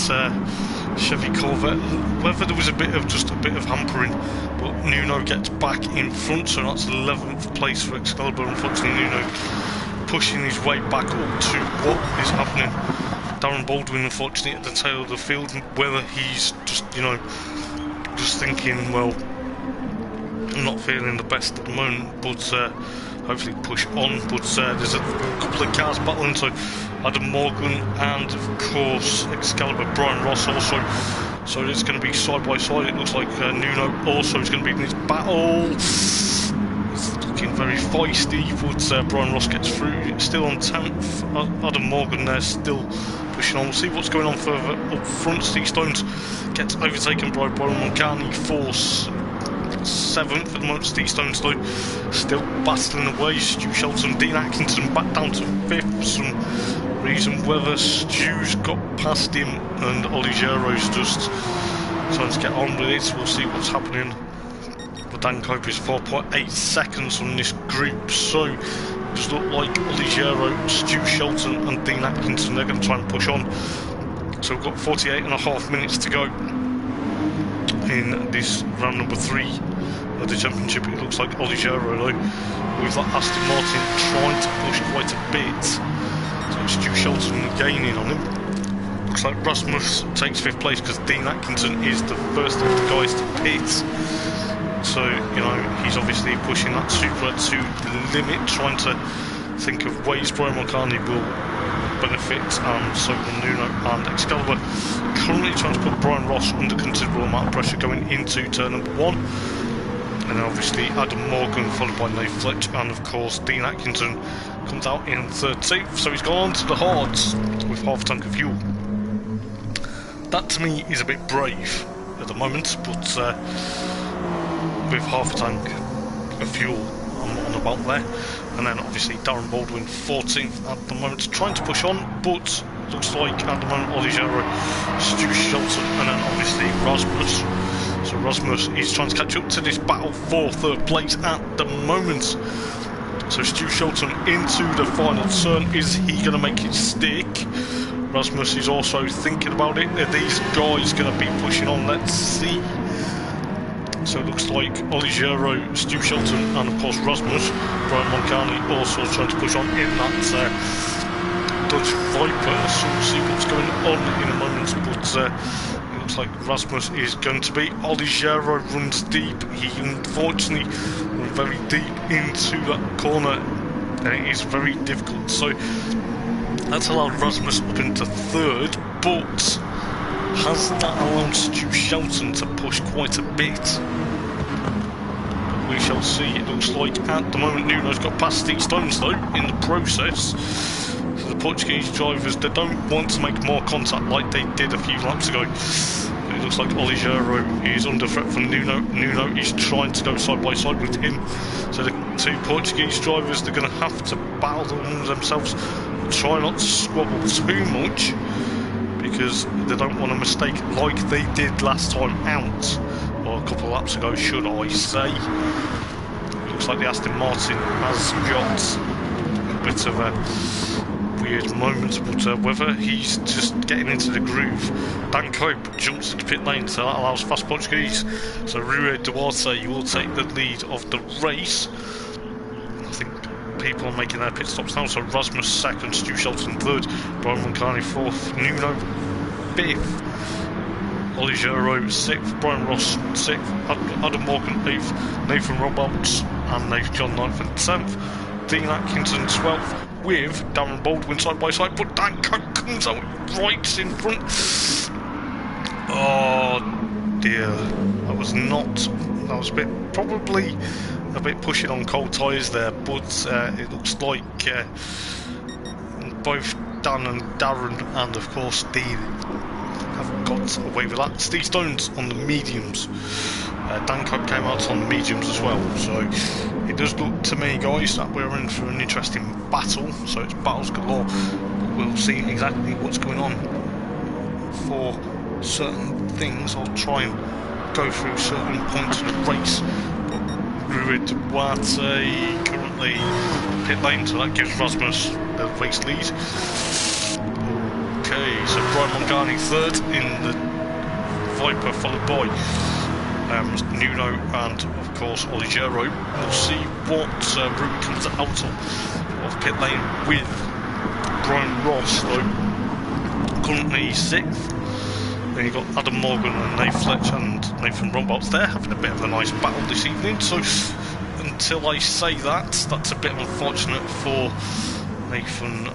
Chevy Corvette. Whether there was a bit of hampering, but Nuno gets back in front, so that's 11th place for Excalibur. Unfortunately, Nuno pushing his way back up to what is happening. Darren Baldwin, unfortunately, at the tail of the field. Whether he's just, just thinking, well, I'm not feeling the best at the moment, but hopefully push on. But there's a couple of cars battling, so Adam Morgan and, of course, Excalibur, Brian Ross also. So it's going to be side by side. It looks like Nuno also is going to be in this battle. It's looking very feisty, but Brian Ross gets through. Still on 10th. Adam Morgan there still pushing on. We'll see what's going on further up front. Steve Stones gets overtaken by Brian Moncani for 7th at the moment. Steve Stones though still battling away. Stu Shelton, Dean Atkinson back down to 5th for some reason. Whether Stu's got past him and Oligero's just trying to get on with it. We'll see what's happening. But Dan Cope is 4.8 seconds on this group, so it does look like Oligero, Stu Shelton and Dean Atkinson, they're going to try and push on. So we've got 48.5 minutes to go in this round number 3 of the championship. It looks like Oligero though, with that Aston Martin trying to push quite a bit. So Stu Shelton gaining on him. Looks like Rasmus takes 5th place because Dean Atkinson is the first of the guys to pit. So, he's obviously pushing that Supra to the limit, trying to think of ways Brian Moncani will benefit, and so will Nuno and Excalibur. Currently trying to put Brian Ross under considerable amount of pressure going into turn number 1. And then obviously Adam Morgan, followed by Nathan Fletch, and of course Dean Atkinson comes out in 13th. So he's gone on to the hards with half a tank of fuel. That to me is a bit brave at the moment, but with half a tank of fuel on about there. And then obviously Darren Baldwin 14th at the moment, trying to push on, but looks like at the moment Oligero, Stu Shelton, and then obviously Rasmus. So Rasmus is trying to catch up to this battle for 3rd place at the moment. So Stu Shelton into the final turn. Is he going to make it stick? Rasmus is also thinking about it. Are these guys going to be pushing on? Let's see. So it looks like Oligero, Stu Shelton, and of course Rasmus. Brian Moncani also trying to push on in that Dodge Viper. So we'll see what's going on in a moment, but it looks like Rasmus is going to be. Oligero runs deep. He unfortunately went very deep into that corner, and it is very difficult. So that's allowed Rasmus up into third, but has that allowed Stu Shelton to push quite a bit? We shall see. It looks like at the moment Nuno's got past Steve Stones though in the process. So the Portuguese drivers, they don't want to make more contact like they did a few laps ago. But it looks like Oligero is under threat from Nuno. Nuno is trying to go side by side with him. So the two Portuguese drivers, they're going to have to battle among themselves. Try not to squabble too much, because they don't want a mistake like they did last time out, or a couple of laps ago, should I say. Looks like the Aston Martin has got a bit of a weird moment, but whether he's just getting into the groove. Dan Cope jumps into pit lane, so that allows fast Portuguese. So Rui Duarte will take the lead of the race. I think people are making their pit stops now, so Rasmus second, Stu Shelton third, Brian Moncani fourth, Nuno fifth, Oligero sixth, Brian Ross sixth, Adam Morgan eighth, Nathan Roberts and Nathan John ninth and 10th, Dean Atkinson 12th, with Darren Baldwin side by side, but Dan Cope comes out right in front. Oh dear, that was a bit, probably a bit pushing on cold tyres there, but it looks like both Dan and Darren and of course Dean have got away with that. Steve Stones on the mediums. Dan Cope came out on the mediums as well, so it does look to me, guys, that we're in for an interesting battle. So it's battles galore, but we'll see exactly what's going on for certain things. I'll try and go through certain points of the race. Rui Duarte currently pit lane, so that gives Rasmus the race lead. Okay, so Brian Moncani third in the Viper, followed by Nuno and of course Oligero. We'll see what Rui comes out of pit lane with. Brian Ross though currently 6th. Then you've got Adam Morgan and Nate Fletcher and Nathan Rombolts there having a bit of a nice battle this evening. So until I say that, that's a bit unfortunate for Nathan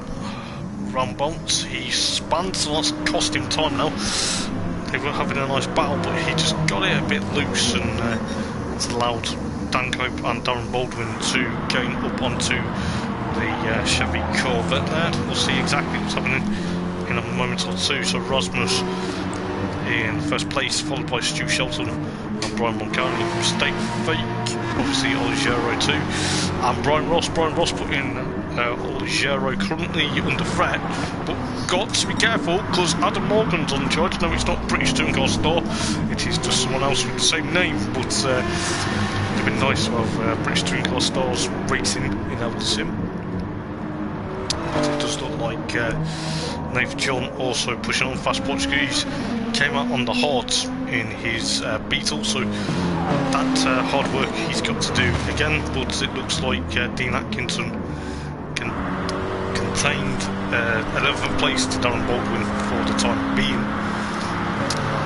Rombolts. He spanned, so that's cost him time now. They were having a nice battle, but he just got it a bit loose, and it's allowed Dan Cope and Darren Baldwin to gain up onto the Chevy Corvette there. We'll see exactly what's happening in a moment or two. So Rasmus in first place, followed by Stu Shelton and Brian Moncani. Mistake fake, obviously Oligero too, and Brian Ross. Brian Ross put in Oligero currently under threat, but got to be careful because Adam Morgan's on charge. No, it's not British Touring Car Store, it is just someone else with the same name, but it'd have been nice to have British Touring Car Stars racing in Eldar Sim. But it does look like Nathan John also pushing on. Fast Portuguese came out on the hard in his Beetle, so that hard work he's got to do again, but it looks like Dean Atkinson contained 11th place to Darren Baldwin for the time being.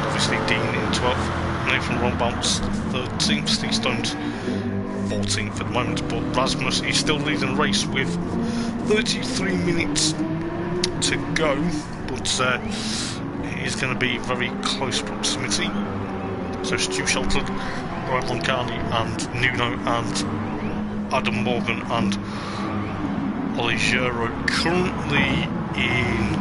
Obviously Dean in 12th, Nathan Rombolts 13th, Steve Stones 14th at the moment, but Rasmus is still leading the race with 33 minutes to go, but it is going to be very close proximity. So Stu Shelton, Brian Moncani and Nuno and Adam Morgan and Oligero currently in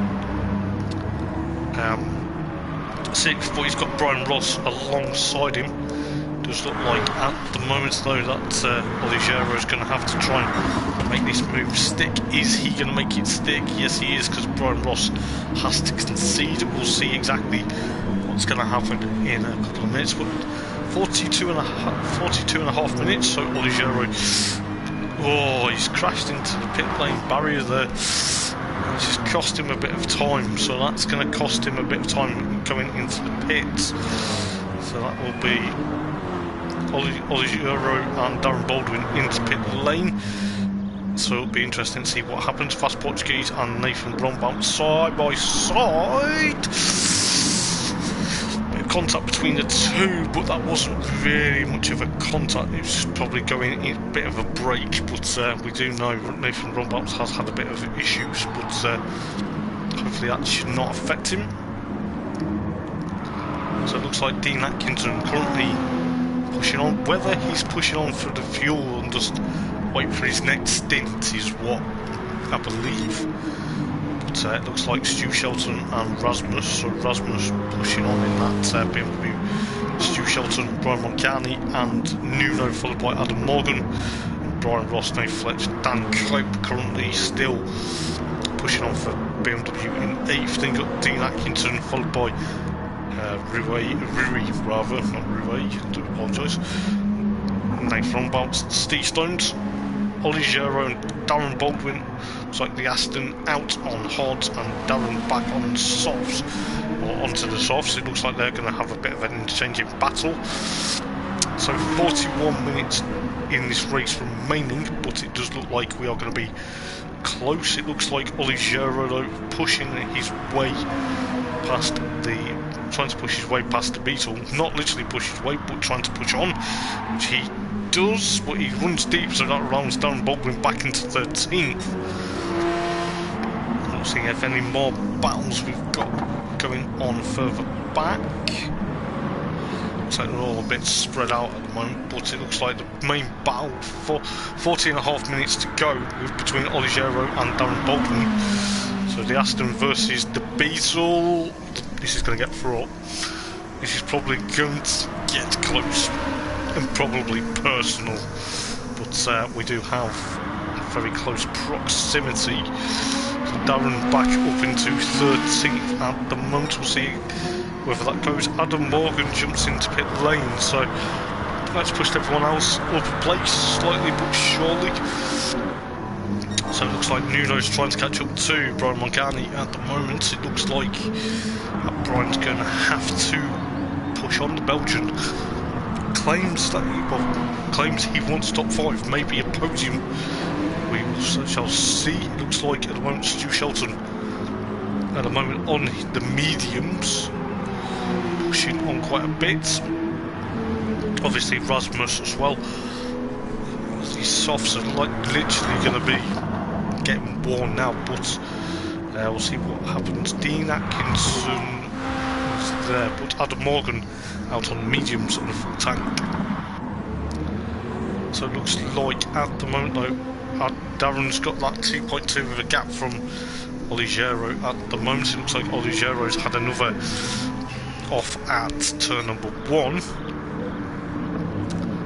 6th, but he's got Brian Ross alongside him. Does look like at the moment though that Oligero is going to have to try and make this move stick. Is he going to make it stick? Yes he is, because Brian Ross has to concede. We'll see exactly what's going to happen in a couple of minutes, but 42 and a half minutes, so Oligero, oh, he's crashed into the pit lane barrier there. It's just cost him a bit of time, so that's going to cost him a bit of time going into the pits. So that will be Oligiero and Darren Baldwin into pit lane. So it'll be interesting to see what happens. Fast Portuguese and Nathan Brombaum side by side. Bit of contact between the two, but that wasn't really much of a contact. It was probably going in a bit of a break. But we do know Nathan Brombaum has had a bit of issues, but hopefully that should not affect him. So it looks like Dean Atkinson currently pushing on. Whether he's pushing on for the fuel and just wait for his next stint is what I believe. But it looks like Stu Shelton and Rasmus. So Rasmus pushing on in that BMW. Stu Shelton, Brian Moncani and Nuno, followed by Adam Morgan. And Brian Ross, Nate Fletch, Dan Cope currently still pushing on for BMW in 8th. Then got Dean Atkinson, followed by Rui, not Rui, I do apologise. Nathan Brombaum, Steve Stones, Oligiero and Darren Baldwin. Looks like the Aston out on hards and Darren back on softs, or onto the softs. It looks like they're going to have a bit of an interchanging battle. So 41 minutes in this race remaining, but it does look like we are going to be close. It looks like Oligiero though pushing his way past trying to push his way past the Beetle. Not literally push his way, but trying to push on, which he does, but he runs deep, so that rounds down Baldwin back into 13th. Not seeing if any more battles we've got going on further back. Looks like they're all a bit spread out at the moment, but it looks like the main battle for 40.5 minutes to go between Oligiero and Darren Baldwin. So the Aston versus the Beetle. This is going to get fraught. This is probably going to get close and probably personal, but we do have a very close proximity. So Darren back up into 13th at the moment. We'll see whether that goes. Adam Morgan jumps into pit lane, so that's pushed everyone else up a place slightly but surely. So it looks like Nuno's trying to catch up to Brian Moncani at the moment. It looks like Brian's going to have to push on. The Belgian claims he wants top 5, maybe a podium. We shall see. It looks like at the moment Stu Shelton at the moment on the mediums, pushing on quite a bit. Obviously Rasmus as well. These softs are like literally going to be getting worn now, but we'll see what happens. Dean Atkinson is there, but Adam Morgan out on mediums on the full tank. So it looks like at the moment though, Darren's got that 2.2 with a gap from Oligiero at the moment. It looks like Oligiero's had another off at turn number 1.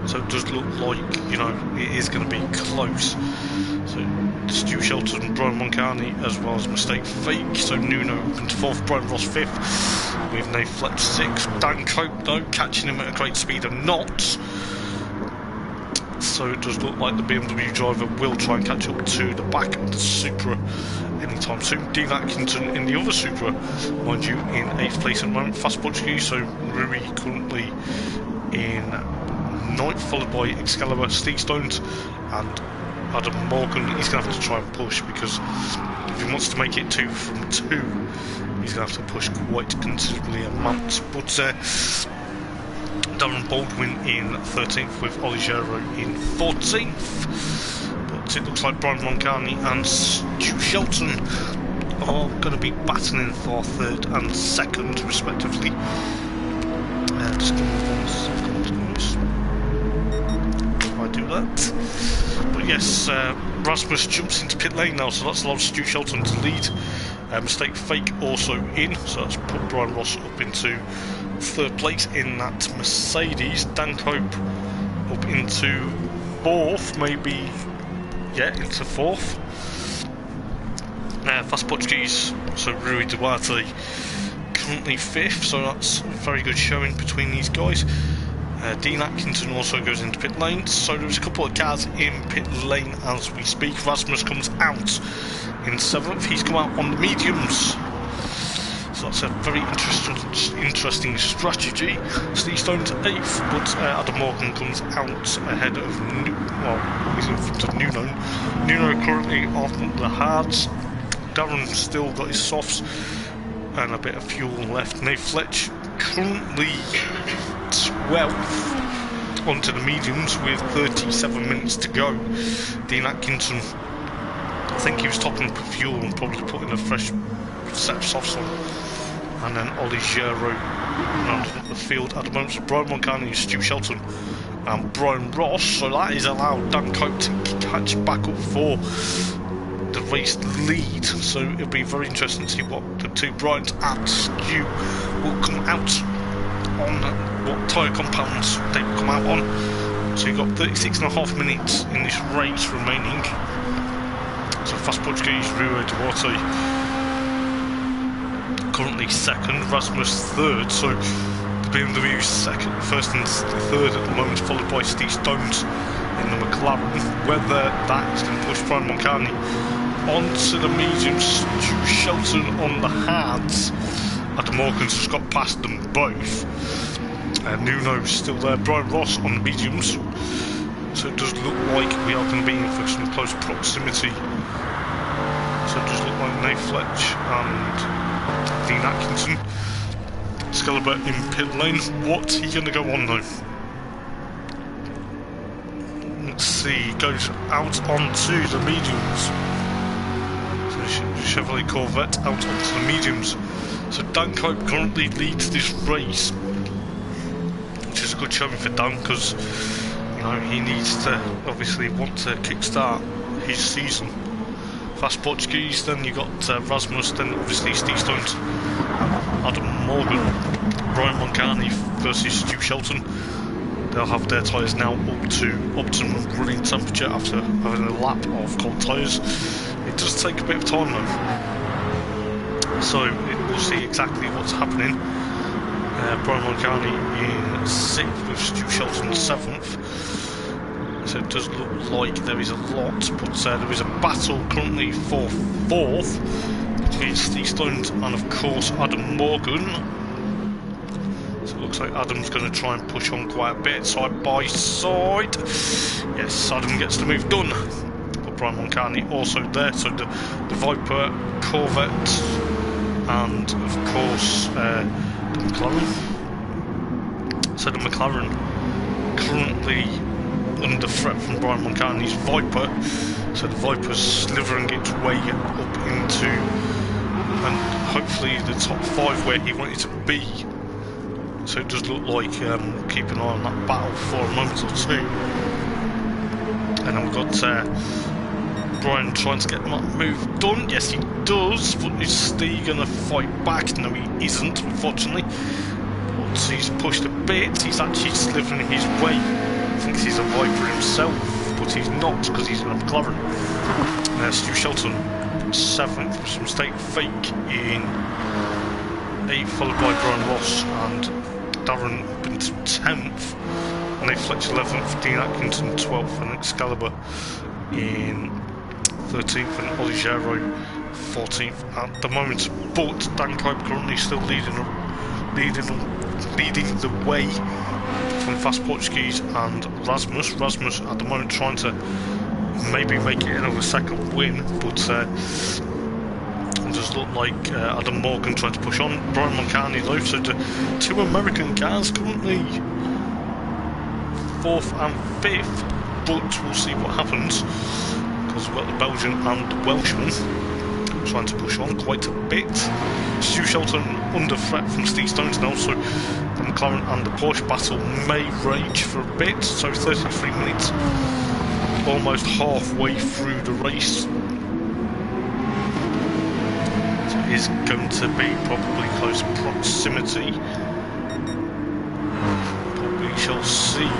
So it does look like, you know, it is going to be close. So Stu Shelton, Brian Moncani, as well as Mistake Fake. So Nuno up into 4th, Brian Ross 5th, with Nate Fletch 6th. Dan Cope though catching him at a great speed of knots. So it does look like the BMW driver will try and catch up to the back of the Supra anytime soon. Dean Atkinson in the other Supra, mind you, in 8th place at the moment. Fast Portuguese, so Rui currently in 9th, followed by Excalibur, Steve Stones and Adam Morgan. He's going to have to try and push, because if he wants to make it 2 from 2, he's going to have to push quite considerably amount. But Darren Baldwin in 13th with Oligiero in 14th. But it looks like Brian Moncani and Stu Shelton are going to be battling for 3rd and 2nd respectively. Just give me 1 second. If I do that. But yes, Rasmus jumps into pit lane now, so that's allowed Stu Shelton to lead. Mistake Fake also in, so that's put Brian Ross up into 3rd place in that Mercedes. Dan Cope up into 4th, maybe, yeah, into 4th. Fast Portuguese, so Rui Duarte currently 5th, so that's a very good showing between these guys. Dean Atkinson also goes into pit lane, so there's a couple of cars in pit lane as we speak. Rasmus comes out in 7th, he's come out on the mediums. So that's a very interesting strategy. Steve Stone's 8th, but Adam Morgan comes out ahead of he's in front of Nuno. Nuno currently on the hards. Darren still got his softs and a bit of fuel left. Nate Fletch currently 12th onto the mediums with 37 minutes to go. Dean Atkinson, I think he was topping up fuel and probably putting a fresh set of softs on. And then Ollie Giro rounding up the field at the moment. So Brian Mulcahy, Stu Shelton and Brian Ross. So that is allowed Dan Cope to catch back up for the race lead. So it'll be very interesting to see what the two Bryans and Stu will come out on, what tyre compounds they will come out on. So you've got 36.5 minutes in this race remaining. So Fast Portuguese, Rio Duarte currently 2nd, Rasmus 3rd, so the BMW second, 1st and 3rd at the moment, followed by Steve Stones in the McLaren. Whether that is going to push Brian Mulcahy onto the mediums, Stu Shelton on the hards. Adam Morgan's just got past them both. Nuno's still there, Brian Ross on the mediums. So it does look like we are going to be in for some close proximity. So it does look like Nate Fletch and Dean Atkinson. Excalibur in pit lane. What's he going to go on though? Let's see, goes out onto the mediums. So Chevrolet Corvette out onto the mediums. So Dan Cope currently leads this race, which is a good showing for Dan, because you know he needs to obviously want to kickstart his season. Fast Portuguese, then you got Rasmus, then obviously Steve Stones, Adam Morgan, Brian Mulcahy versus Stu Shelton. They'll have their tyres now up to optimum running temperature after having a lap of cold tyres. It does take a bit of time though, so we'll see exactly what's happening. Brian Mulcahy in 6th with Stu Shelton 7th. So it does look like there is a lot, but there is a battle currently for 4th between Steve Stones and of course Adam Morgan. So it looks like Adam's going to try and push on quite a bit, side by side. Yes, Adam gets the move done. But Brian Mulcahy also there, so the Viper, Corvette, and of course the McLaren. So the McLaren currently under threat from Brian Mulcahy's Viper, so the Viper's slithering its way up into and hopefully the top 5 where he wanted to be. So it does look like keep an eye on that battle for a moment or two. And then we've got Brian trying to get that move done. Yes, he does, but is Steve going to fight back? No, he isn't, unfortunately. But he's pushed a bit. He's actually slithering his way. Thinks he's a Viper himself, but he's not, because he's in a McLaren. Stu Shelton 7th with some mistake fake in 8th, followed by Brian Ross and Darren into 10th. And they Fletch 11th, Dean Atkinson 12th, and Excalibur in 13th, and Ollie Giro 14th at the moment. But Dan Cope currently still leading the way from Fast Portuguese and Rasmus. Rasmus at the moment trying to maybe make it another second win, but it does look like Adam Morgan trying to push on. Brian Mulcahy though, so the two American cars currently 4th and 5th, but we'll see what happens, because we've got the Belgian and the Welshman trying to push on quite a bit. Stu Shelton under threat from Steve Stones now, so the McLaren and the Porsche battle may rage for a bit. So 33 minutes, almost halfway through the race. So it is going to be probably close proximity, but we shall see.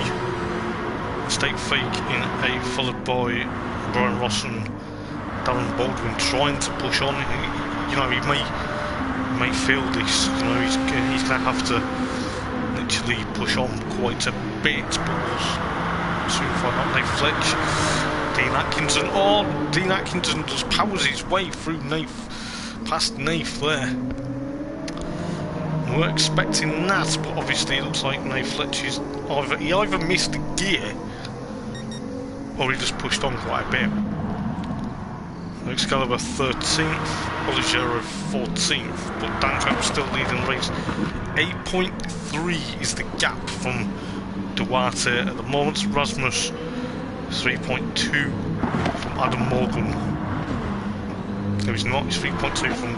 Mistake fake in 8th, followed by Brian Ross and Darren Baldwin trying to push on. You know, he may feel this. You know, he's going to have to literally push on quite a bit, but we'll soon find out. Nate Fletch, Dean Atkinson. Oh, Dean Atkinson just powers his way through Nath, past Nath there. we're expecting that, but obviously it looks like Fletch is either missed a gear or he just pushed on quite a bit. Excalibur 13th, Oligero 14th, but Danko still leading the race. 8.3 is the gap from Duarte at the moment. Rasmus 3.2 from Adam Morgan. No, he's not. He's 3.2 from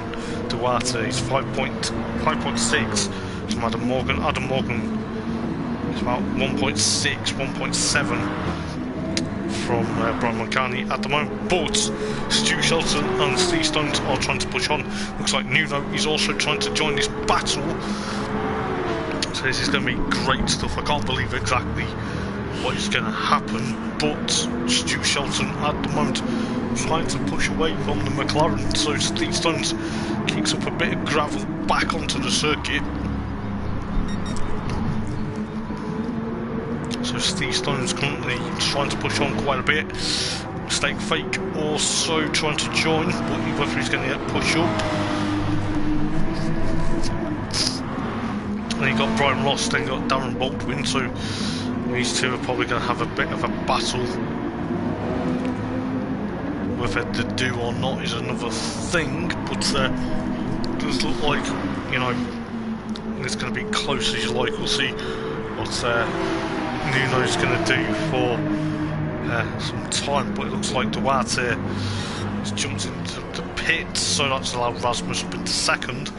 Duarte. He's 5.6 from Adam Morgan. Adam Morgan is about 1.6, 1.7 from Brian Moncani at the moment. But Stu Shelton and Steve Stones are trying to push on. Looks like Nuno is also trying to join this battle. So this is going to be great stuff. I can't believe exactly what is going to happen, but Stu Shelton at the moment trying to push away from the McLaren. So Steve Stones kicks up a bit of gravel back onto the circuit. So Steve Stone's currently trying to push on quite a bit. Mistake Fake also trying to join, but whether he's going to get push up. Then you got Brian Ross, then you got Darren Baldwin, so these two are probably going to have a bit of a battle. Whether they do or not is another thing, but it does look like, you know, it's going to be close as you like. We'll see what Nuno's going to do for some time, but it looks like Duarte has jumped into the pit, so that's allowed Rasmus up into second.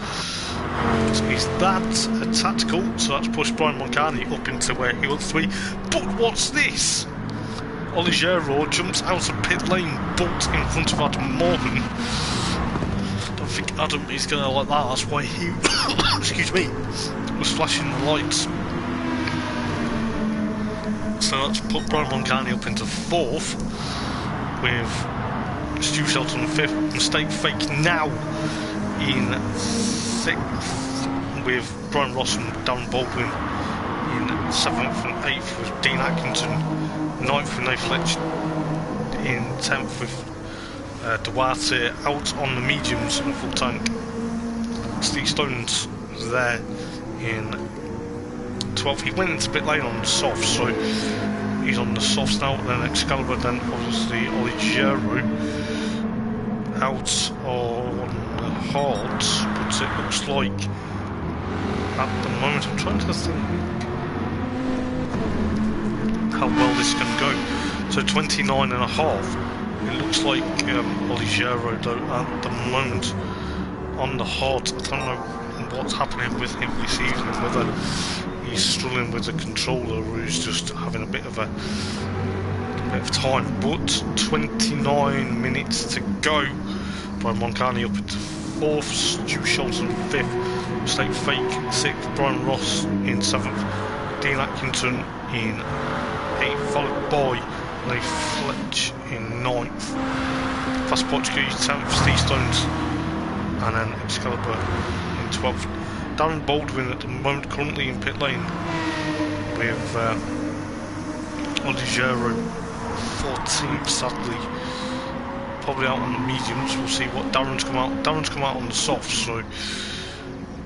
Is that a tactical? So that's pushed Brian Moncani up into where he wants to be. But what's this? Oligero jumps out of pit lane, but in front of Adam Morgan. I don't think Adam is going to like that. That's why he, excuse me, was flashing the lights. So that's put Brian Moncani up into fourth, with Stu Shelton fifth. Mistake Fake now in sixth, with Brian Ross and Darren Baldwin in seventh and eighth, with Dean Atkinson ninth with Nathan Fletch in 10th, with Duarte out on the mediums and full tank. Steve Stones there in 12th. He went into pit lane on the soft, so he's on the softs now. Then Excalibur, then obviously Oligero out on the hards, but it looks like at the moment, I'm trying to think how well this is going to go. So 29.5. It looks like Oligero though at the moment on the hards. I don't know what's happening with him this evening, whether he's struggling with the controller or he's just having a bit of time. But 29 minutes to go. Brian Moncani up into fourth, Stu Shelton fifth, Mistake Fake sixth, Brian Ross in seventh, Dean Atkinson in eighth, followed by Nathan Fletch in ninth, Fast Portuguese 10th, Steve Stones, and then Excalibur in 12th. Darren Baldwin at the moment currently in pit lane with Oligero 14th, sadly. Probably out on the mediums. We'll see what Darren's come out. Darren's come out on the soft, so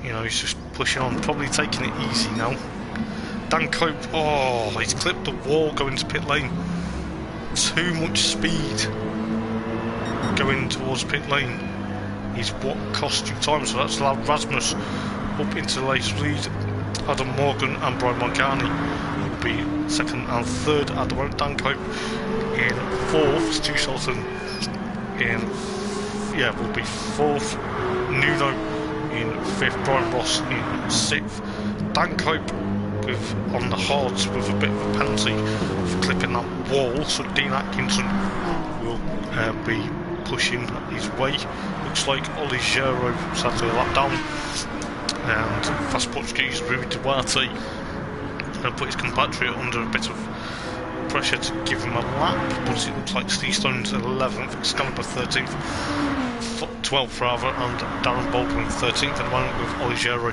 you know he's just pushing on, probably taking it easy now. Dan Cope, oh, he's clipped the wall going to pit lane. Too much speed going towards pit lane is what cost you time. So that's allowed Rasmus up into the race lead. Adam Morgan and Brian Moncani will be second and third at the moment. Dan Cope in fourth. Stu Shelton will be fourth, Nuno in fifth, Brian Ross in sixth. Dan Cope with on the hards with a bit of a penalty for clipping that wall, so Dean Atkinson will be pushing his way. Looks like Oligero sadly a lap down, and Fast Portuguese Rui Duarte put his compatriot under a bit of pressure to give him a lap, but it looks like Steve Stone's 11th, Excalibur 13th, 12th rather, and Darren Baldwin 13th at the moment, with Oligero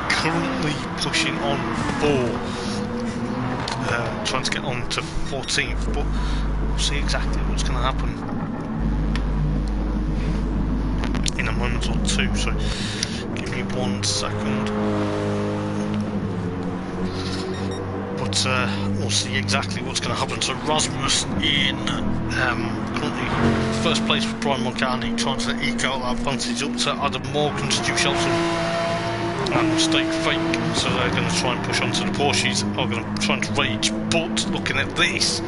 currently pushing on for trying to get on to 14th, but we'll see exactly what's going to happen in a moment or two, so give me 1 second. But we'll see exactly what's going to happen. So Rasmus in currently first place with Brian Morgani, trying to eke out that advantage up to Adam Morgan, Stu Shelton and Mistake Fake. So they're going to try and push onto the Porsches, are going to try and rage. But looking at this,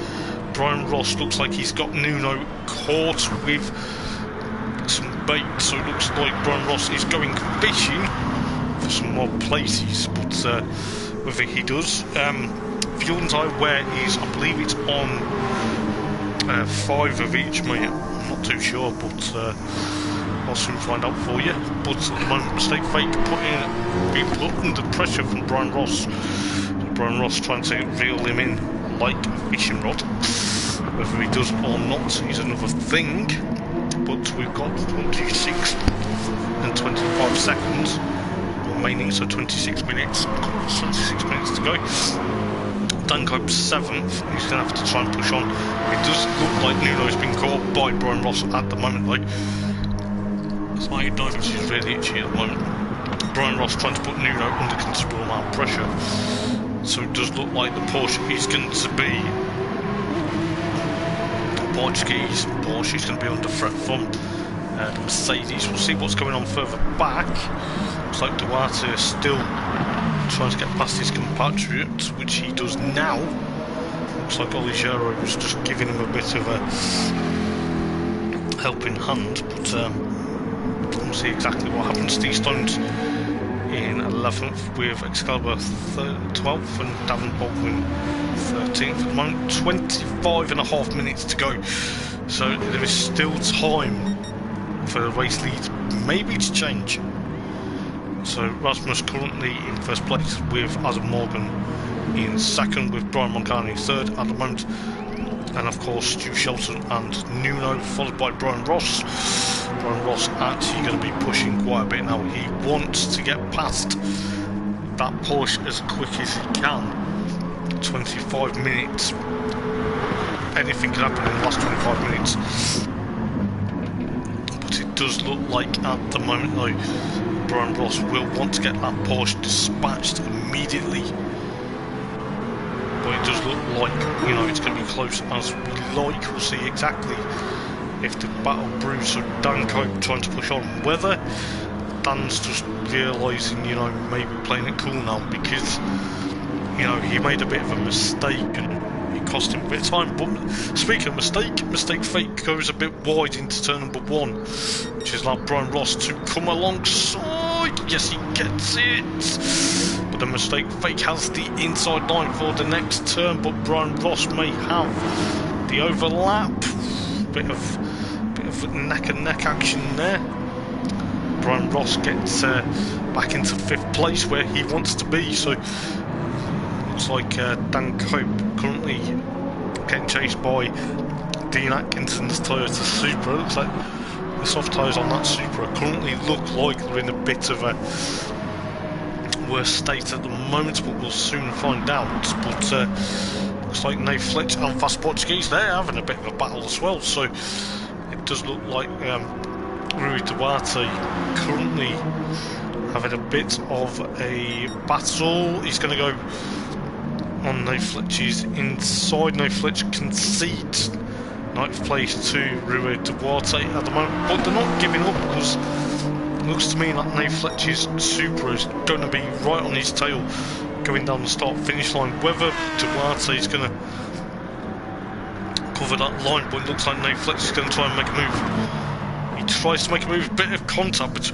Brian Ross looks like he's got Nuno caught with some bait, so it looks like Brian Ross is going fishing for some more places, but whether he does, fuel and tyre wear is, I believe it's on 5 of each, mate. I'm not too sure, but I'll soon find out for you. But at the moment, Mistake Fake being put under pressure from Brian Ross. So Brian Ross trying to reel him in like a fishing rod. Whether he does or not is another thing. But we've got 26 and 25 seconds remaining, so 26 minutes. 26 minutes to go. Danko's 7th. He's going to have to try and push on. It does look like Nuno's been caught by Brian Ross at the moment, though. My nose is really itchy at the moment. Brian Ross trying to put Nuno under considerable amount of pressure. So it does look like the Porsche is going to be Porsche is going to be under threat from the Mercedes. We'll see what's going on further back. Looks like Duarte is still trying to get past his compatriot, which he does now. Looks like Oligero was just giving him a bit of a helping hand, but we'll see exactly what happens. Steve Stones in 11th with Excalibur 12th and Davin Baldwin 13th at the moment. 25.5 minutes to go, so there is still time for the race lead maybe to change. So Rasmus currently in first place with Adam Morgan in 2nd, with Brian Morgani 3rd at the moment, and of course Stu Shelton and Nuno, followed by Brian Ross. Brian Ross actually going to be pushing quite a bit now. He wants to get past that Porsche as quick as he can. 25 minutes. Anything can happen in the last 25 minutes. But it does look like at the moment though, Brian Ross will want to get that Porsche dispatched immediately. But it does look like, you know, it's going to be close as we like. We'll see exactly if the battle brews. So Danko trying to push on. Whether Dan's just realising, you know, maybe playing it cool now because, you know, he made a bit of a mistake and it cost him a bit of time. But speaking of Mistake Fake goes a bit wide into turn number 1, which is like Brian Ross to come alongside. Yes, he gets it. But the Mistake Fake has the inside line for the next turn, but Brian Ross may have the overlap. Bit of neck and neck action there. Brian Ross gets back into 5th place where he wants to be. So looks like Dan Cope currently getting chased by Dean Atkinson's Toyota Supra. Looks like the soft tyres on that Supra currently look like they're in a bit of a worse state at the moment, but we'll soon find out. But looks like Nate Fletch and Fast Portuguese, they're having a bit of a battle as well. So it does look like Rui Duarte currently having a bit of a battle. He's going to go on Nate Fletch's inside. Nate Fletch concedes 9th place to Rui Duarte at the moment, but they're not giving up because it looks to me like Nate Fletch's Supra is going to be right on his tail going down the start-finish line. Whether Duarte is going to cover that line, but it looks like Nate Fletch is going to try and make a move. He tries to make a move, bit of contact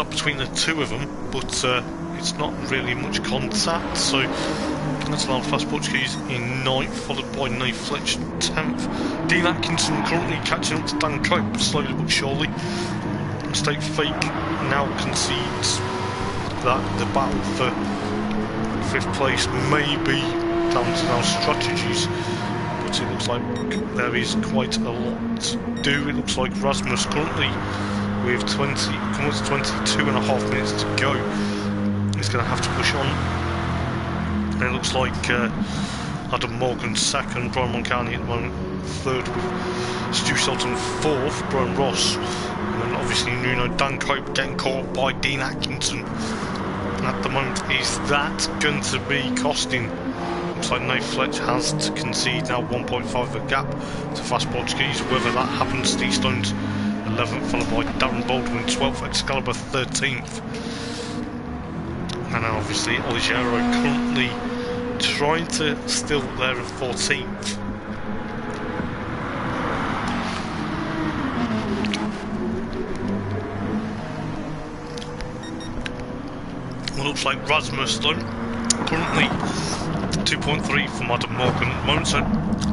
between the two of them, but it's not really much contact. So that's allowed Fast Portuguese in 9th, followed by Nate Fletch 10th. Dean Atkinson currently catching up to Dan Cope slowly but surely. Mistake Fake now concedes that the battle for 5th place may be down to our strategies, but it looks like there is quite a lot to do. It looks like Rasmus currently with 22.5 minutes to go is going to have to push on. And it looks like Adam Morgan 2nd, Brian Morgani at the moment 3rd, with Stu Shelton 4th, Brian Ross and then obviously Nuno Duncope getting caught by Dean Atkinson. And at the moment, is that going to be costing? Looks like Nate Fletch has to concede now 1.5 of a gap to Fast Portuguese. Whether that happens, Steve Stones 11th, followed by Darren Baldwin 12th, Excalibur 13th. And then obviously Oliveira currently trying to still there in 14th. Well, looks like Rasmus though, currently 2.3 from Adam Morgan at the moment, so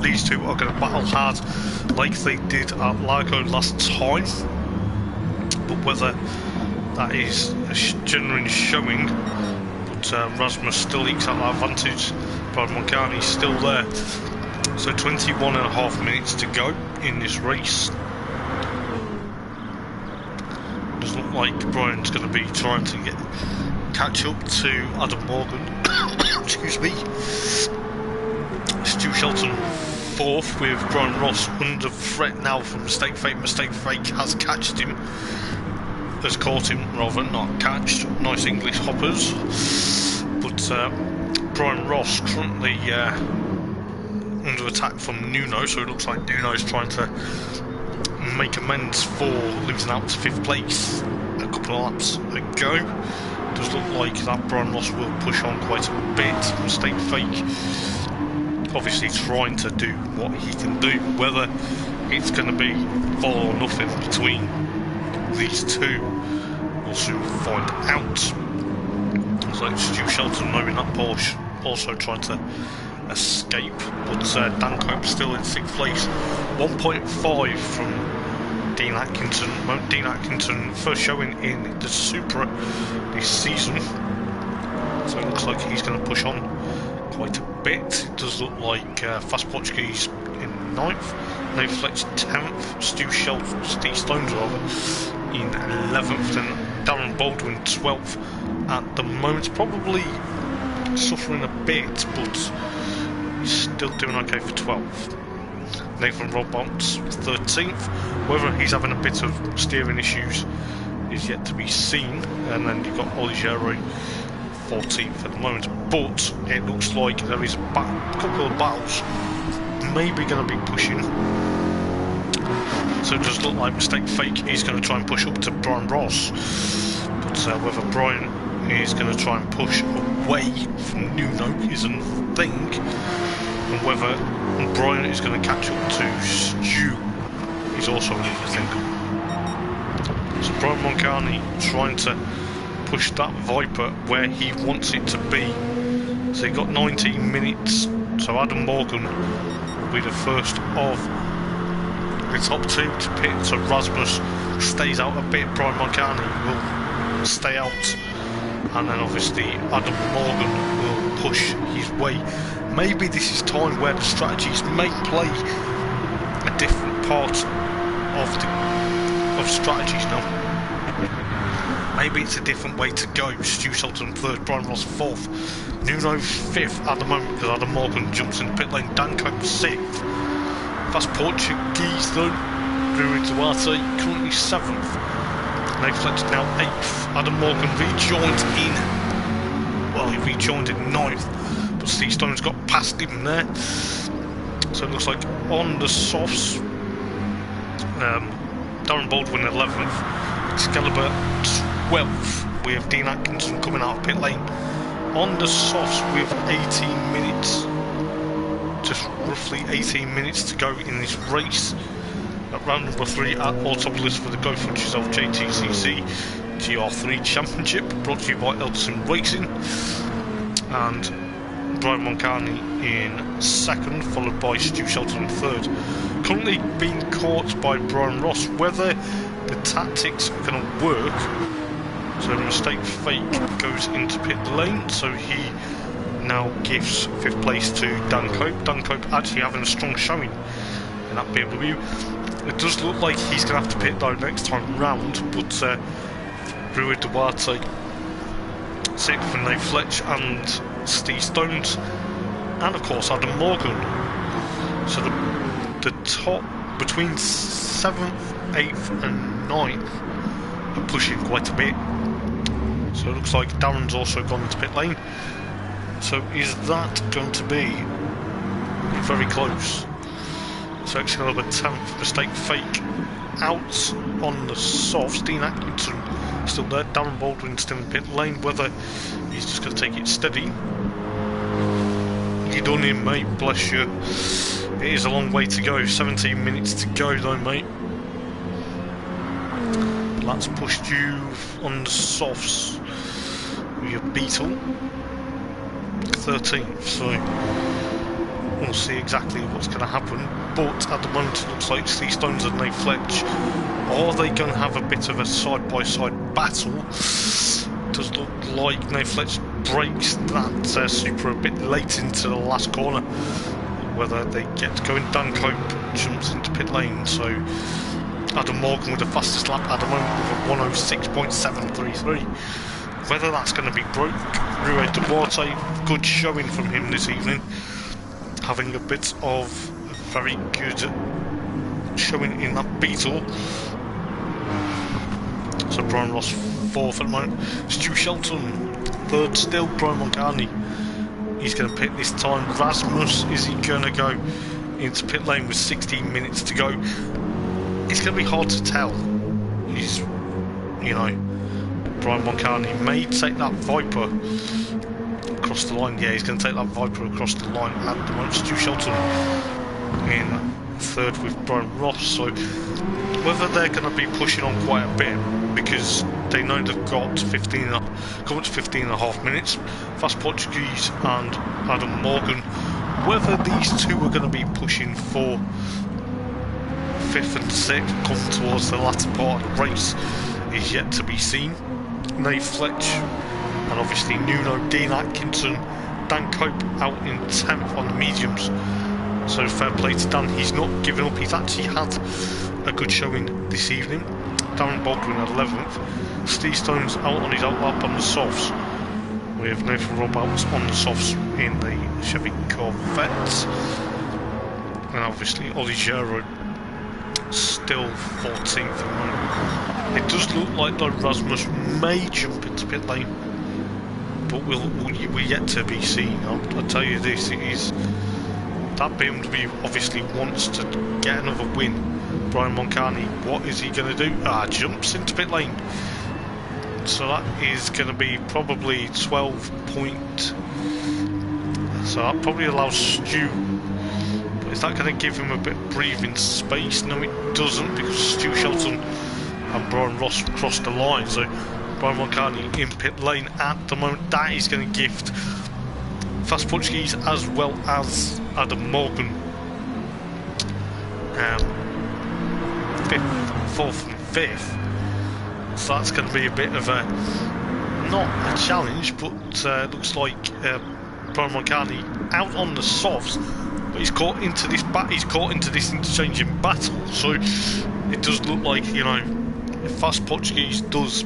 these two are going to battle hard like they did at Largo last time. But whether that is a genuine showing, but Rasmus still ekes out that advantage. Brian Moncani's still there. So 21.5 minutes to go in this race. Doesn't look like Brian's going to be trying to catch up to Adam Morgan. Excuse me. Stu Shelton 4th with Brian Ross under threat now from Mistake Fake. Mistake Fake has caught him, rather, not catched. Nice English hoppers. But Brian Ross currently under attack from Nuno, so it looks like Nuno is trying to make amends for losing out to 5th place a couple of laps ago. Does look like that Brian Ross will push on quite a bit. Mistake Fake obviously trying to do what he can do. Whether it's going to be all or nothing between these two, we'll soon find out. Looks like Stu Shelton knowing that Porsche also trying to escape, but Dan Cope still in 6th place, 1.5 from Dean Atkinson. Dean Atkinson first showing in the Supra this season, so it looks like he's going to push on quite a bit. It does look like Fast Portuguese in 9th, Nate Fletch 10th, Steve Stones rather in 11th, and Darren Baldwin 12th at the moment. Probably suffering a bit, but he's still doing okay for 12th. Nathan Robots 13th. Whether he's having a bit of steering issues is yet to be seen. And then you've got Oliveira 14th at the moment. But it looks like there is a couple of battles maybe going to be pushing. So it does look like Mistake Fake is going to try and push up to Brian Ross. But whether Brian is going to try and push away from Nuno is a thing. And whether Brian is going to catch up to Stu is also another thing. So Brian Moncani trying to push that Viper where he wants it to be. So he got 19 minutes. So Adam Morgan will be the first of the top two to pit. So Rasmus stays out a bit. Brian Moncani will stay out. And then obviously Adam Morgan will push his way. Maybe this is time where the strategies may play a different part of strategies now. Maybe it's a different way to go. Stu Shelton 3rd, Brian Ross 4th, Nuno 5th at the moment because Adam Morgan jumps in the pit lane. Dan Cope 6th. Fast Portuguese though, Rui Duarte currently 7th. Nate Fletch now 8th. Adam Morgan rejoined in. Well, he rejoined in 9th. But Steve Stone's got past him there. So it looks like on the softs, Darren Baldwin 11th, Excalibur 12th. We have Dean Atkinson coming out of pit lane. On the softs with 18 minutes, just roughly 18 minutes to go in this race. At round number 3 at Autopolis for the Go Fudge Yourself JTCC GR3 Championship, brought to you by Eldar Racing. And Brian Moncani in 2nd, followed by Stu Shelton 3rd. Currently being caught by Brian Ross. Whether the tactics are going to work, so Mistake Fake goes into pit lane, so he now gives 5th place to Dan Cope. Dan Cope actually having a strong showing in that BMW. It does look like he's going to have to pit though next time round, but Rui Duarte 6th for Nate Fletch and Steve Stones, and of course Adam Morgan. So the top between 7th, 8th and 9th are pushing quite a bit. So it looks like Darren's also gone into pit lane. So is that going to be very close? So Excalibur 10th, mistake fake out on the softs. Dean Atkinson still there, Darren Baldwin still in pit lane. Whether he's just going to take it steady. You done him, mate, bless you. It is a long way to go, 17 minutes to go though, mate. That's pushed you on the softs with your Beetle 13th, so we'll see exactly what's going to happen. But at the moment it looks like Steve Stones and Nate Fletch, are they going to have a bit of a side-by-side battle? Does look like Nate Fletch breaks that Supra a bit late into the last corner. Whether they get going, Dan Cope jumps into pit lane, so Adam Morgan with the fastest lap at the moment with a 106.733. Whether that's going to be broke, Rue Duarte, good showing from him this evening, having a bit of very good showing in that Beetle. So Brian Ross 4th at the moment, Stu Shelton 3rd still, Brian Mulcahy, he's going to pit this time. Rasmus, is he going to go into pit lane with 16 minutes to go? It's going to be hard to tell. He's, you know, Brian Mulcahy may take that Viper across the line. Yeah, he's going to take that Viper across the line at the moment. Stu Shelton in 3rd with Brian Ross. So whether they're going to be pushing on quite a bit, because they know they've got 15 and a half minutes. Fast Portuguese and Adam Morgan. Whether these two are going to be pushing for 5th and 6th, come towards the latter part of the race, is yet to be seen. Nate Fletch and obviously Nuno, Dean Atkinson, Dan Cope out in 10th on the mediums. So fair play to Dan, he's not giving up, he's actually had a good showing this evening. Darren Baldwin at 11th, Steve Stones out on his outlap on the softs, with Nathan Robb out on the softs in the Chevy Corvette, and obviously Ollie Gero still 14th. It does look like though Rasmus may jump into pit lane, but we're yet to be seen. I'll tell you this, it is that BMW obviously wants to get another win. Brian Mulcahy, what is he going to do? Jumps into pit lane. So that is going to be probably 12 point. So that probably allows Stu. But is that going to give him a bit of breathing space? No, it doesn't, because Stu Shelton and Brian Ross crossed the line. So Brian Mulcahy in pit lane at the moment. That is going to gift Fast Portuguese as well as Adam Morgan 5th, 4th and 5th. So that's going to be a bit of a, not a challenge, but looks like Brian Mulcahy out on the softs, but he's caught into this interchanging battle. So it does look like, you know, if Fast Portuguese does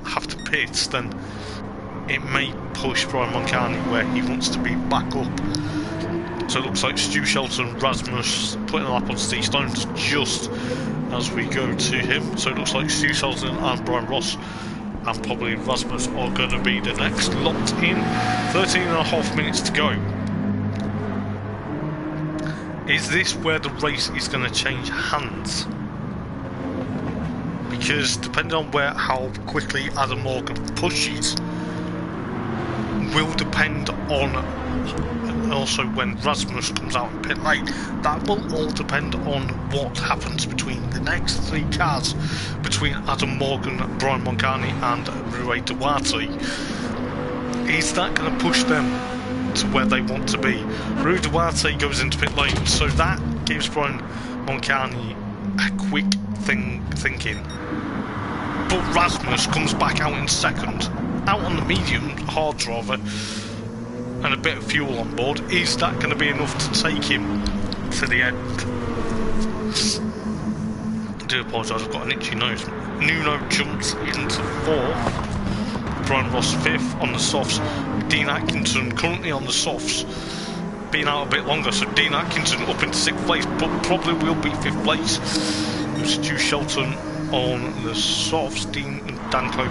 have to pit, then it may push Brian Mulcahy where he wants to be back up. So it looks like Stu Shelton, Rasmus putting a lap on Steve Stones just as we go to him. So it looks like Stu Shelton and Brian Ross and probably Rasmus are going to be the next lot in. 13 and a half minutes to go. Is this where the race is going to change hands? Because depending on how quickly Adam Morgan pushes will depend on, and also when Rasmus comes out in pit lane, that will all depend on what happens between the next 3 cars, between Adam Morgan, Brian Mulcahy and Rue Duarte. Is that going to push them to where they want to be? Rue Duarte goes into pit lane, so that gives Brian Mulcahy a quick thinking. But Rasmus comes back out in 2nd, out on the medium hard rather, and a bit of fuel on board. Is that going to be enough to take him to the end? I do apologise, I've got an itchy nose. Nuno jumps into 4th, Brian Ross 5th on the softs, Dean Atkinson currently on the softs, being out a bit longer, so Dean Atkinson up into 6th place, but probably will be 5th place. Stu Shelton on the softs. Dean Danko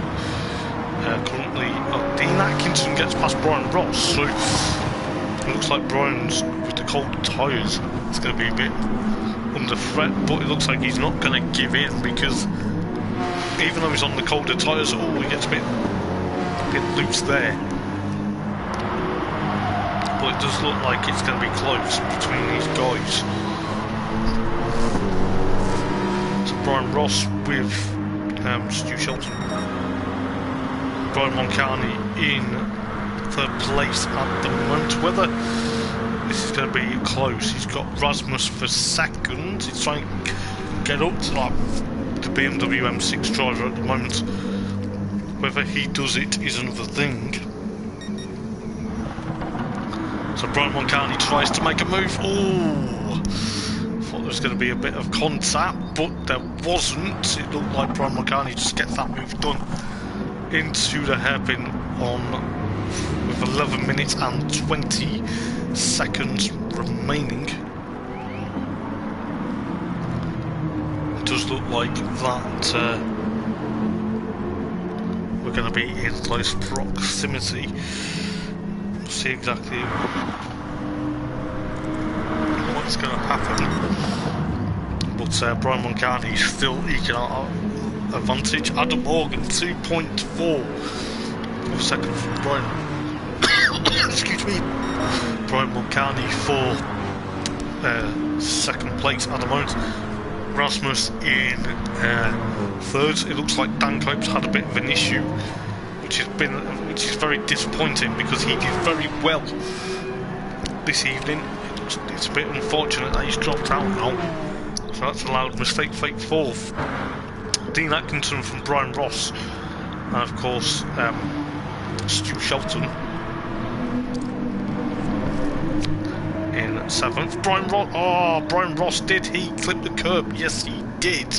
currently... Dean Atkinson gets past Brian Ross, so it looks like Brian's, with the cold tyres, it's going to be a bit under threat, but it looks like he's not going to give in, because even though he's on the colder tyres, he gets a bit loose there. But it does look like it's going to be close between these guys. So Brian Ross with Stu Shelton. Brian Moncani in third place at the moment. Whether this is going to be close, he's got Rasmus for second. He's trying to get up to like the BMW M6 driver at the moment. Whether he does it is another thing. So Brian Moncani tries to make a move. Oh, thought there was going to be a bit of contact, but there wasn't. It looked like Brian Moncani just gets that move done into the hairpin on with 11 minutes and 20 seconds remaining. It does look like that we're going to be in close proximity. We'll see exactly what's going to happen. But Brian Moncani is still eking out advantage. Adam Morgan 2.4 second from Brian. Excuse me. Brian Moncani for second place at the moment. Rasmus in third. It looks like Dan Cope's had a bit of an issue, which is very disappointing, because he did very well this evening. It's a bit unfortunate that he's dropped out now, so that's allowed mistake fake fourth. Dean Atkinson from Brian Ross, and of course Stu Shelton in seventh. Brian Ross, did he clip the curb? Yes, he did.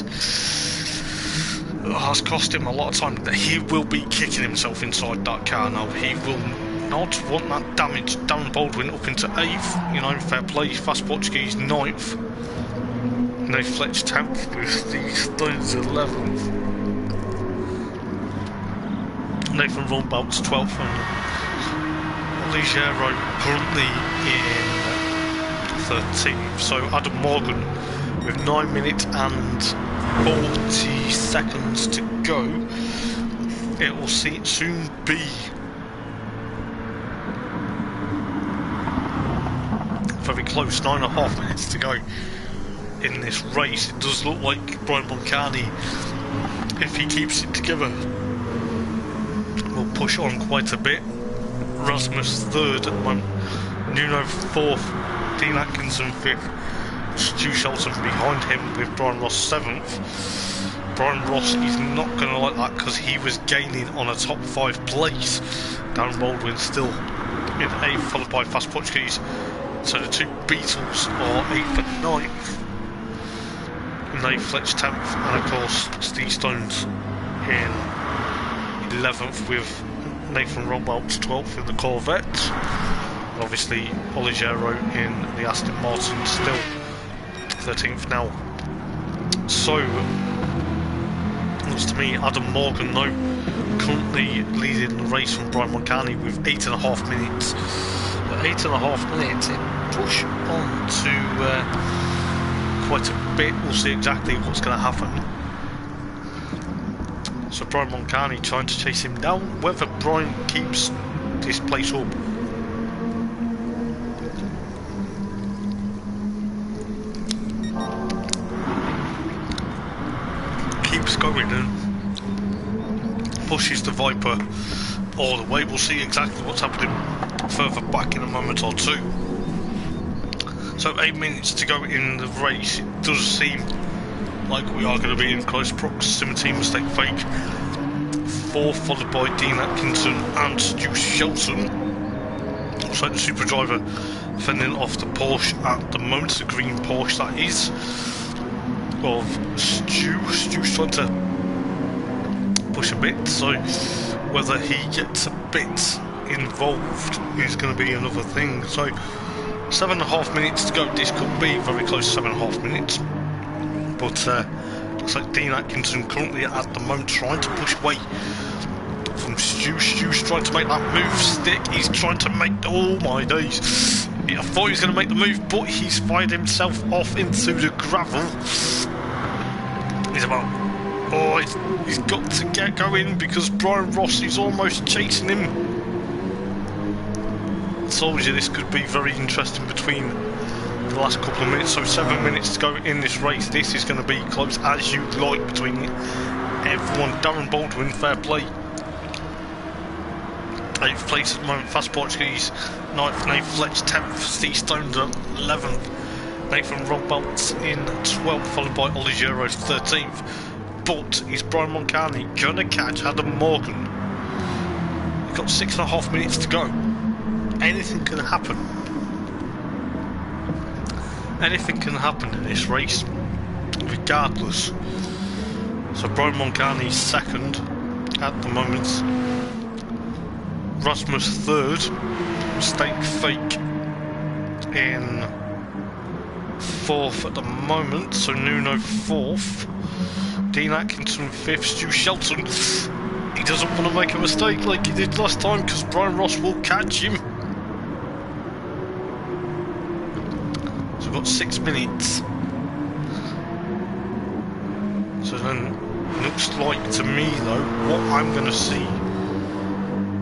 That's cost him a lot of time. He will be kicking himself inside that car now. He will not want that damage. Darren Baldwin up into 8th. You know, fair play. Fast Portuguese 9th. No Fletch 10th with the Stones 11th. Nathan Rollbout's 12th, and Ligero currently in 13th. So Adam Morgan with 9 minutes and 40 seconds to go. It will soon be very close. 9.5 minutes to go in this race. It does look like Brian Moncani, if he keeps it together, will push on quite a bit. Rasmus third at the moment, Nuno fourth, Dean Atkinson fifth, Stu Shelton behind him with Brian Ross 7th. Brian Ross is not going to like that, because he was gaining on a top 5 place. Darren Baldwin still in 8th, followed by Fast Portuguese. So the two Beatles are 8th and 9th. Nate Fletch 10th, and of course Steve Stones in 11th with Nathan Rollbout's 12th in the Corvette. And obviously Oligero in the Aston Martin still 13th now. So looks to me Adam Morgan though currently leading the race from Brian Moncani with 8.5 minutes. But 8.5 minutes it push on to quite a bit. We'll see exactly what's going to happen. So Brian Moncani trying to chase him down. Whether Brian keeps this place up, keeps going and pushes the Viper all the way. We'll see exactly what's happening further back in a moment or two. So 8 minutes to go in the race. It does seem like we are going to be in close proximity. Mistake fake 4, followed by Dean Atkinson and Stu Shelton. Also the super driver fending off the Porsche at the moment, the green Porsche that is of Stu. Stu's trying to push a bit, so whether he gets a bit involved is going to be another thing. So 7.5 minutes to go. This could be very close to 7.5 minutes, but Looks like Dean Atkinson currently at the moment trying to push away from Stu. Stu's trying to make that move stick. He's trying to make... Oh my days. I thought he was going to make the move, but he's fired himself off into the gravel. He's about... Oh, he's got to get going because Brian Ross is almost chasing him. I told you this could be very interesting between the last couple of minutes. So 7 minutes to go in this race. This is going to be close as you'd like between everyone. Darren Baldwin, fair play. 8th place at the moment, Fast Portuguese. 9th, Nate Fletch. 10th, Steve Stones 11th. Nathan Robolt in 12th, followed by Ollie Giro 13th. But is Brian Moncani gonna catch Adam Morgan? We've got 6.5 minutes to go. Anything can happen. Anything can happen in this race, regardless. So Brian Moncani's second at the moment. Rasmus third. Mistake Fake in fourth at the moment. So Nuno fourth. Dean Atkinson 5th, Stu Shelton. He doesn't want to make a mistake like he did last time because Brian Ross will catch him. So we've got 6 minutes. So then looks like to me though, what I'm going to see,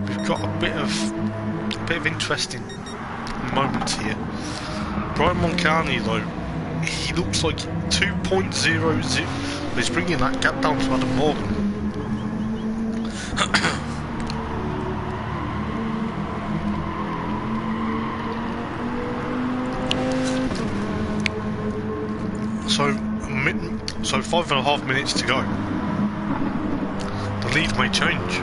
we've got a bit of interesting moments here. Brian Moncani though, he looks like 2.00. He's bringing that gap down to Adam Morgan. So 5.5 minutes to go. The lead may change.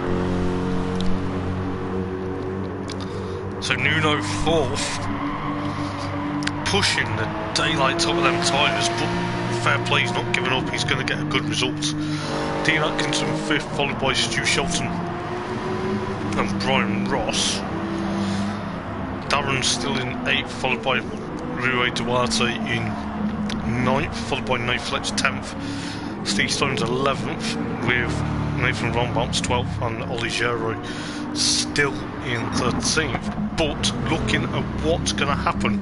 So Nuno 4th, pushing the daylights out of them tyres, but fair play, he's not giving up, he's going to get a good result. Dean Atkinson 5th, followed by Stu Shelton and Brian Ross. Darren's still in 8th, followed by Rui Duarte in 9th, followed by Nate Fletch 10th. Steve Stone's 11th, with Nathan Rombout's 12th, and Ollie Giro still in 13th. But looking at what's going to happen,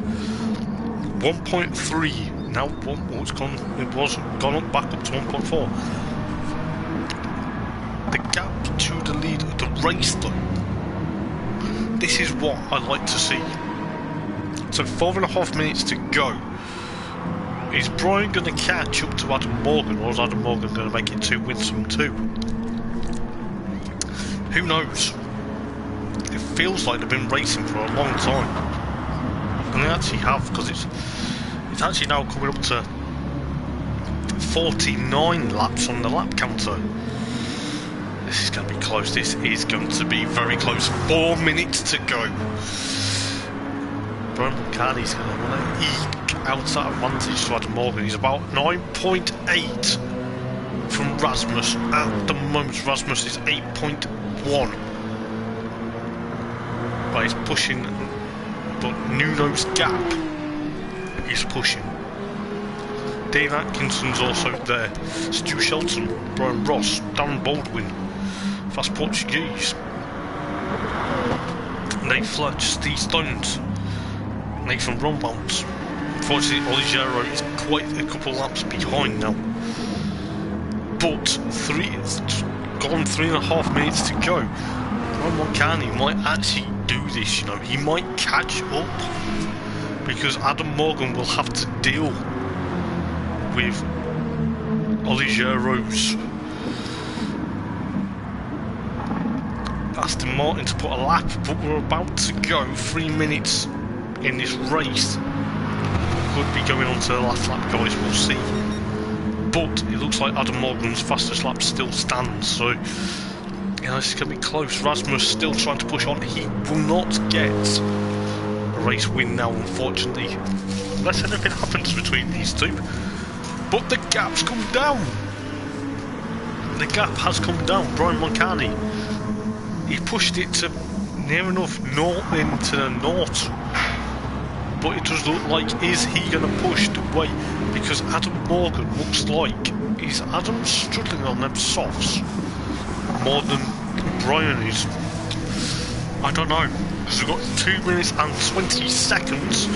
1.3. Now, it's gone. It was gone up, back up to 1.4. The gap to the lead of the race, though. This is what I like to see. So 4.5 minutes to go. Is Brian going to catch up to Adam Morgan, or is Adam Morgan going to make it 2 wins from 2? Who knows? It feels like they've been racing for a long time, and they actually have, because it's actually now coming up to 49 laps on the lap counter. This is going to be close. This is going to be very close. 4 minutes to go. Brian Moncani's going to want to eke out that advantage to Adam Morgan. He's about 9.8 from Rasmus. At the moment, Rasmus is 8.1. But he's pushing, but Nuno's gap is pushing. Dave Atkinson's also there. Stu Shelton, Brian Ross, Darren Baldwin, Fast Portuguese, Nate Fudge, Steve Stones, Nathan Rombout. Unfortunately, Ollie Giro is quite a couple laps behind now. But it's gone 3.5 minutes to go. Brian Moncani might actually do this, you know, he might catch up, because Adam Morgan will have to deal with Ollie Giro's Aston Martin to put a lap, but we're about to go 3 minutes in this race. Could be going on to the last lap, guys, we'll see. But it looks like Adam Morgan's fastest lap still stands, so yeah, this is going to be close. Rasmus still trying to push on. He will not get a race win now, unfortunately, unless anything happens between these two. But the gap's come down. The gap has come down. Brian Moncani, he pushed it to near enough north into the north. But it does look like, is he going to push the way? Because Adam Morgan looks like is Adam struggling on them softs more than Brian is? I don't know, because we've got 2 minutes and 20 seconds.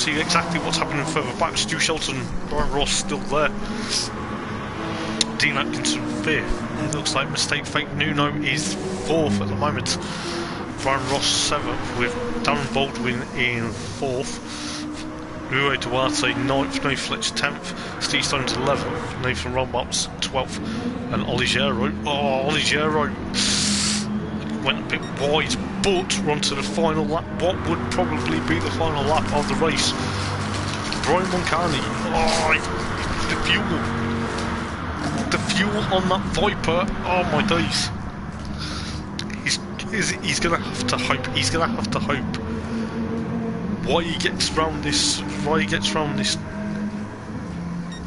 See exactly what's happening further back. Stu Shelton, Brian Ross still there. Dean Atkinson 5th. It looks like Mistake Fake Nuno is 4th at the moment. Brian Ross 7th with Darren Baldwin in 4th. Rui Duarte 9th, Nathan Fletcher 10th, Steve Stones 11th, Nathan Rombots 12th, and Oligero. Oh, Oligero went a bit wide, but we're on to the final lap. What would probably be the final lap of the race? Brian Moncani. Oh, the fuel on that Viper. Oh my days. He's gonna have to hope. He's gonna have to hope. Why he gets round this?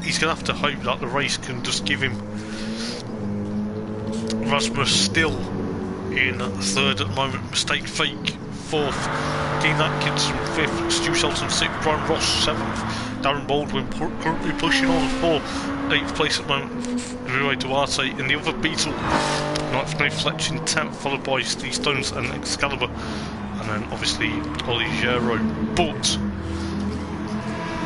He's gonna have to hope that the race can just give him. Rasmus still in 3rd at the moment. Mistake Fake 4th. Dean Atkinson 5th. Stu Shelton 6th. Brian Ross 7th. Darren Baldwin currently pushing on for 8th place at the moment. Rui Duarte in the other Beetle. 9th Nathan Fletcher in 10th, followed by Steve Stones and Excalibur. And then obviously Oligero. But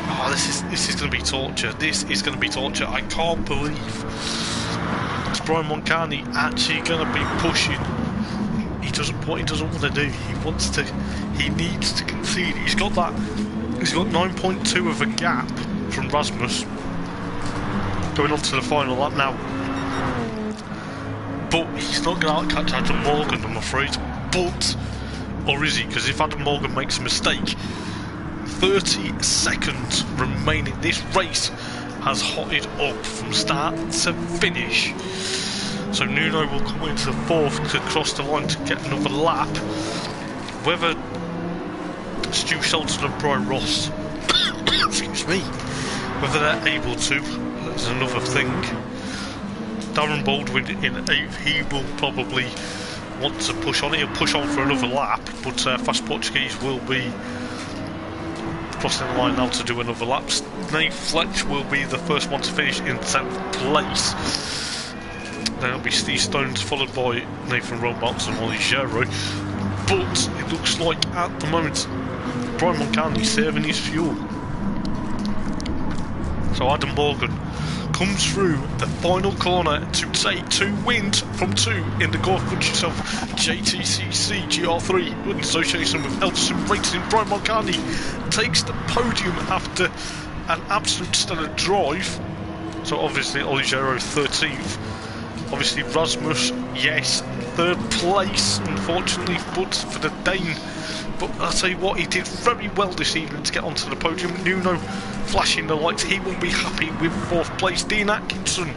oh, this is going to be torture. This is going to be torture. I can't believe is Brian Moncani actually going to be pushing. What he doesn't want to do. He needs to concede. He's got 9.2 of a gap from Rasmus going on to the final lap now. But he's not going to outcatch Adam Morgan, I'm afraid. But or is he? Because if Adam Morgan makes a mistake, 30 seconds remaining. This race has hotted up from start to finish. So Nuno will come into 4th to cross the line to get another lap. Whether Stu Shelton and Brian Ross, excuse me, whether they're able to, that's another thing. Darren Baldwin in 8th, he will probably want to push on. He'll push on for another lap, but Fast Portuguese will be crossing the line now to do another lap. Nathan Fletch will be the first one to finish in 10th place. Then it'll be Steve Stones, followed by Nathan Robots and Oligero. But it looks like at the moment Brian Moncani saving his fuel. So Adam Morgan comes through the final corner to take 2 wins from 2 in the Golf Fudge yourself JTCC GR3 in association with Eldar Racing. Brian Moncani takes the podium after an absolute stellar drive. So obviously Oligero 13th. Obviously Rasmus, yes, 3rd place unfortunately, but for the Dane. But I'll tell you what, he did very well this evening to get onto the podium. Nuno flashing the lights, he will be happy with 4th place. Dean Atkinson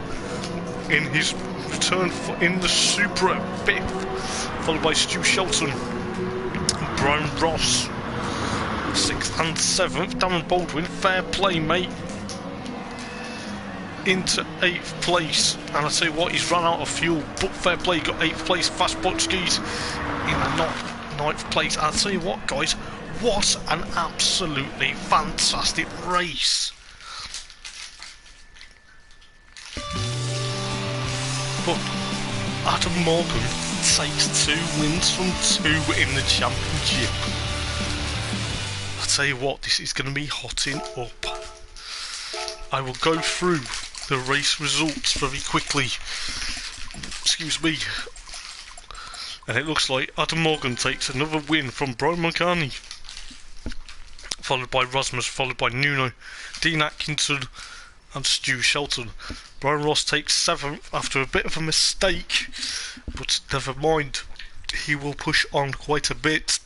in his return in the Supra 5th, followed by Stu Shelton and Brian Ross 6th and 7th. Darren Baldwin, fair play mate, into 8th place. And I tell you what, he's run out of fuel, but fair play, got 8th place. Fast Portuguese in 9th place. I'll tell you what guys, what an absolutely fantastic race. But Adam Morgan takes 2 wins from 2 in the championship. I'll tell you what, this is going to be hotting up. I will go through the race results very quickly. Excuse me. And it looks like Adam Morgan takes another win from Brian Moncani, followed by Rasmus, followed by Nuno, Dean Atkinson and Stu Shelton. Brian Ross takes 7th after a bit of a mistake, but never mind, he will push on quite a bit.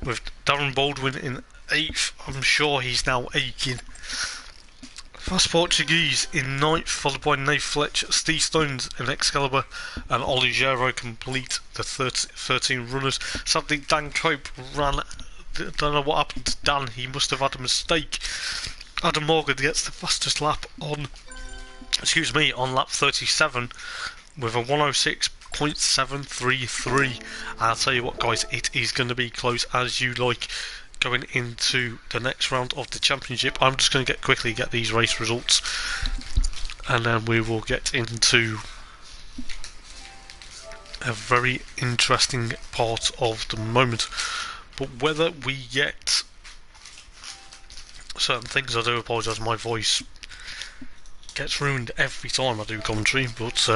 With Darren Baldwin in 8th, I'm sure he's now aching. Fast Portuguese in 9th, followed by Nathan Fletcher, Steve Stones and Excalibur, and Oligero complete the 13 runners. Sadly, Dan Cope ran. Don't know what happened to Dan. He must have had a mistake. Adam Morgan gets the fastest lap on, on lap 37 with a 106.733. I'll tell you what, guys, it is going to be close as you like. going into the next round of the championship. I'm just going to quickly get these race results, and then we will get into a very interesting part of the moment. But whether we get certain things, I do apologise, my voice gets ruined every time I do commentary, but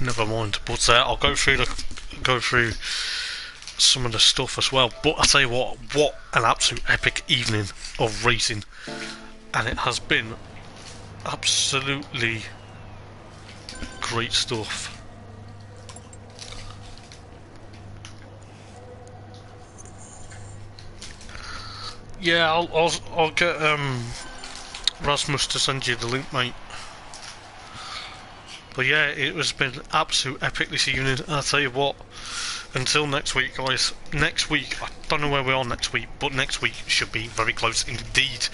never mind. But I'll go through some of the stuff as well. But I tell you what an absolute epic evening of racing, and it has been absolutely great stuff. Yeah, I'll get Rasmus to send you the link, mate. But yeah, it has been absolute epic this evening. And I'll tell you what, until next week, guys. Next week, I don't know where we are next week, but next week should be very close indeed.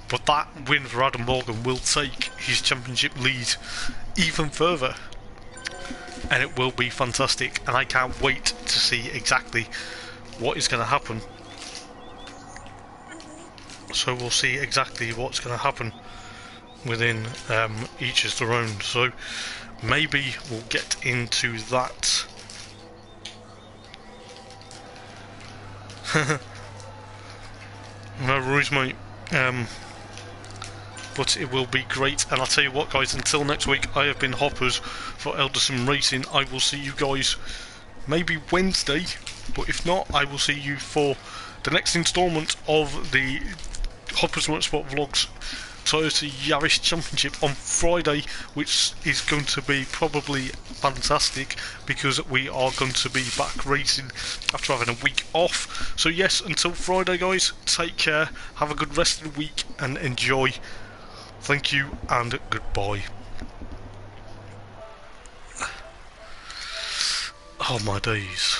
But that win for Adam Morgan will take his championship lead even further, and it will be fantastic. And I can't wait to see exactly what is going to happen. So we'll see exactly what's going to happen within each of their own. So maybe we'll get into that. No worries, mate. But it will be great. And I'll tell you what, guys, until next week, I have been Hoppers for Eldar Racing. I will see you guys maybe Wednesday, but if not, I will see you for the next instalment of the Hoppers Motorsport Vlogs Toyota Yaris Championship on Friday, which is going to be probably fantastic because we are going to be back racing after having a week off. So yes, until Friday, guys, take care, have a good rest of the week and enjoy. Thank you and goodbye. Oh my days.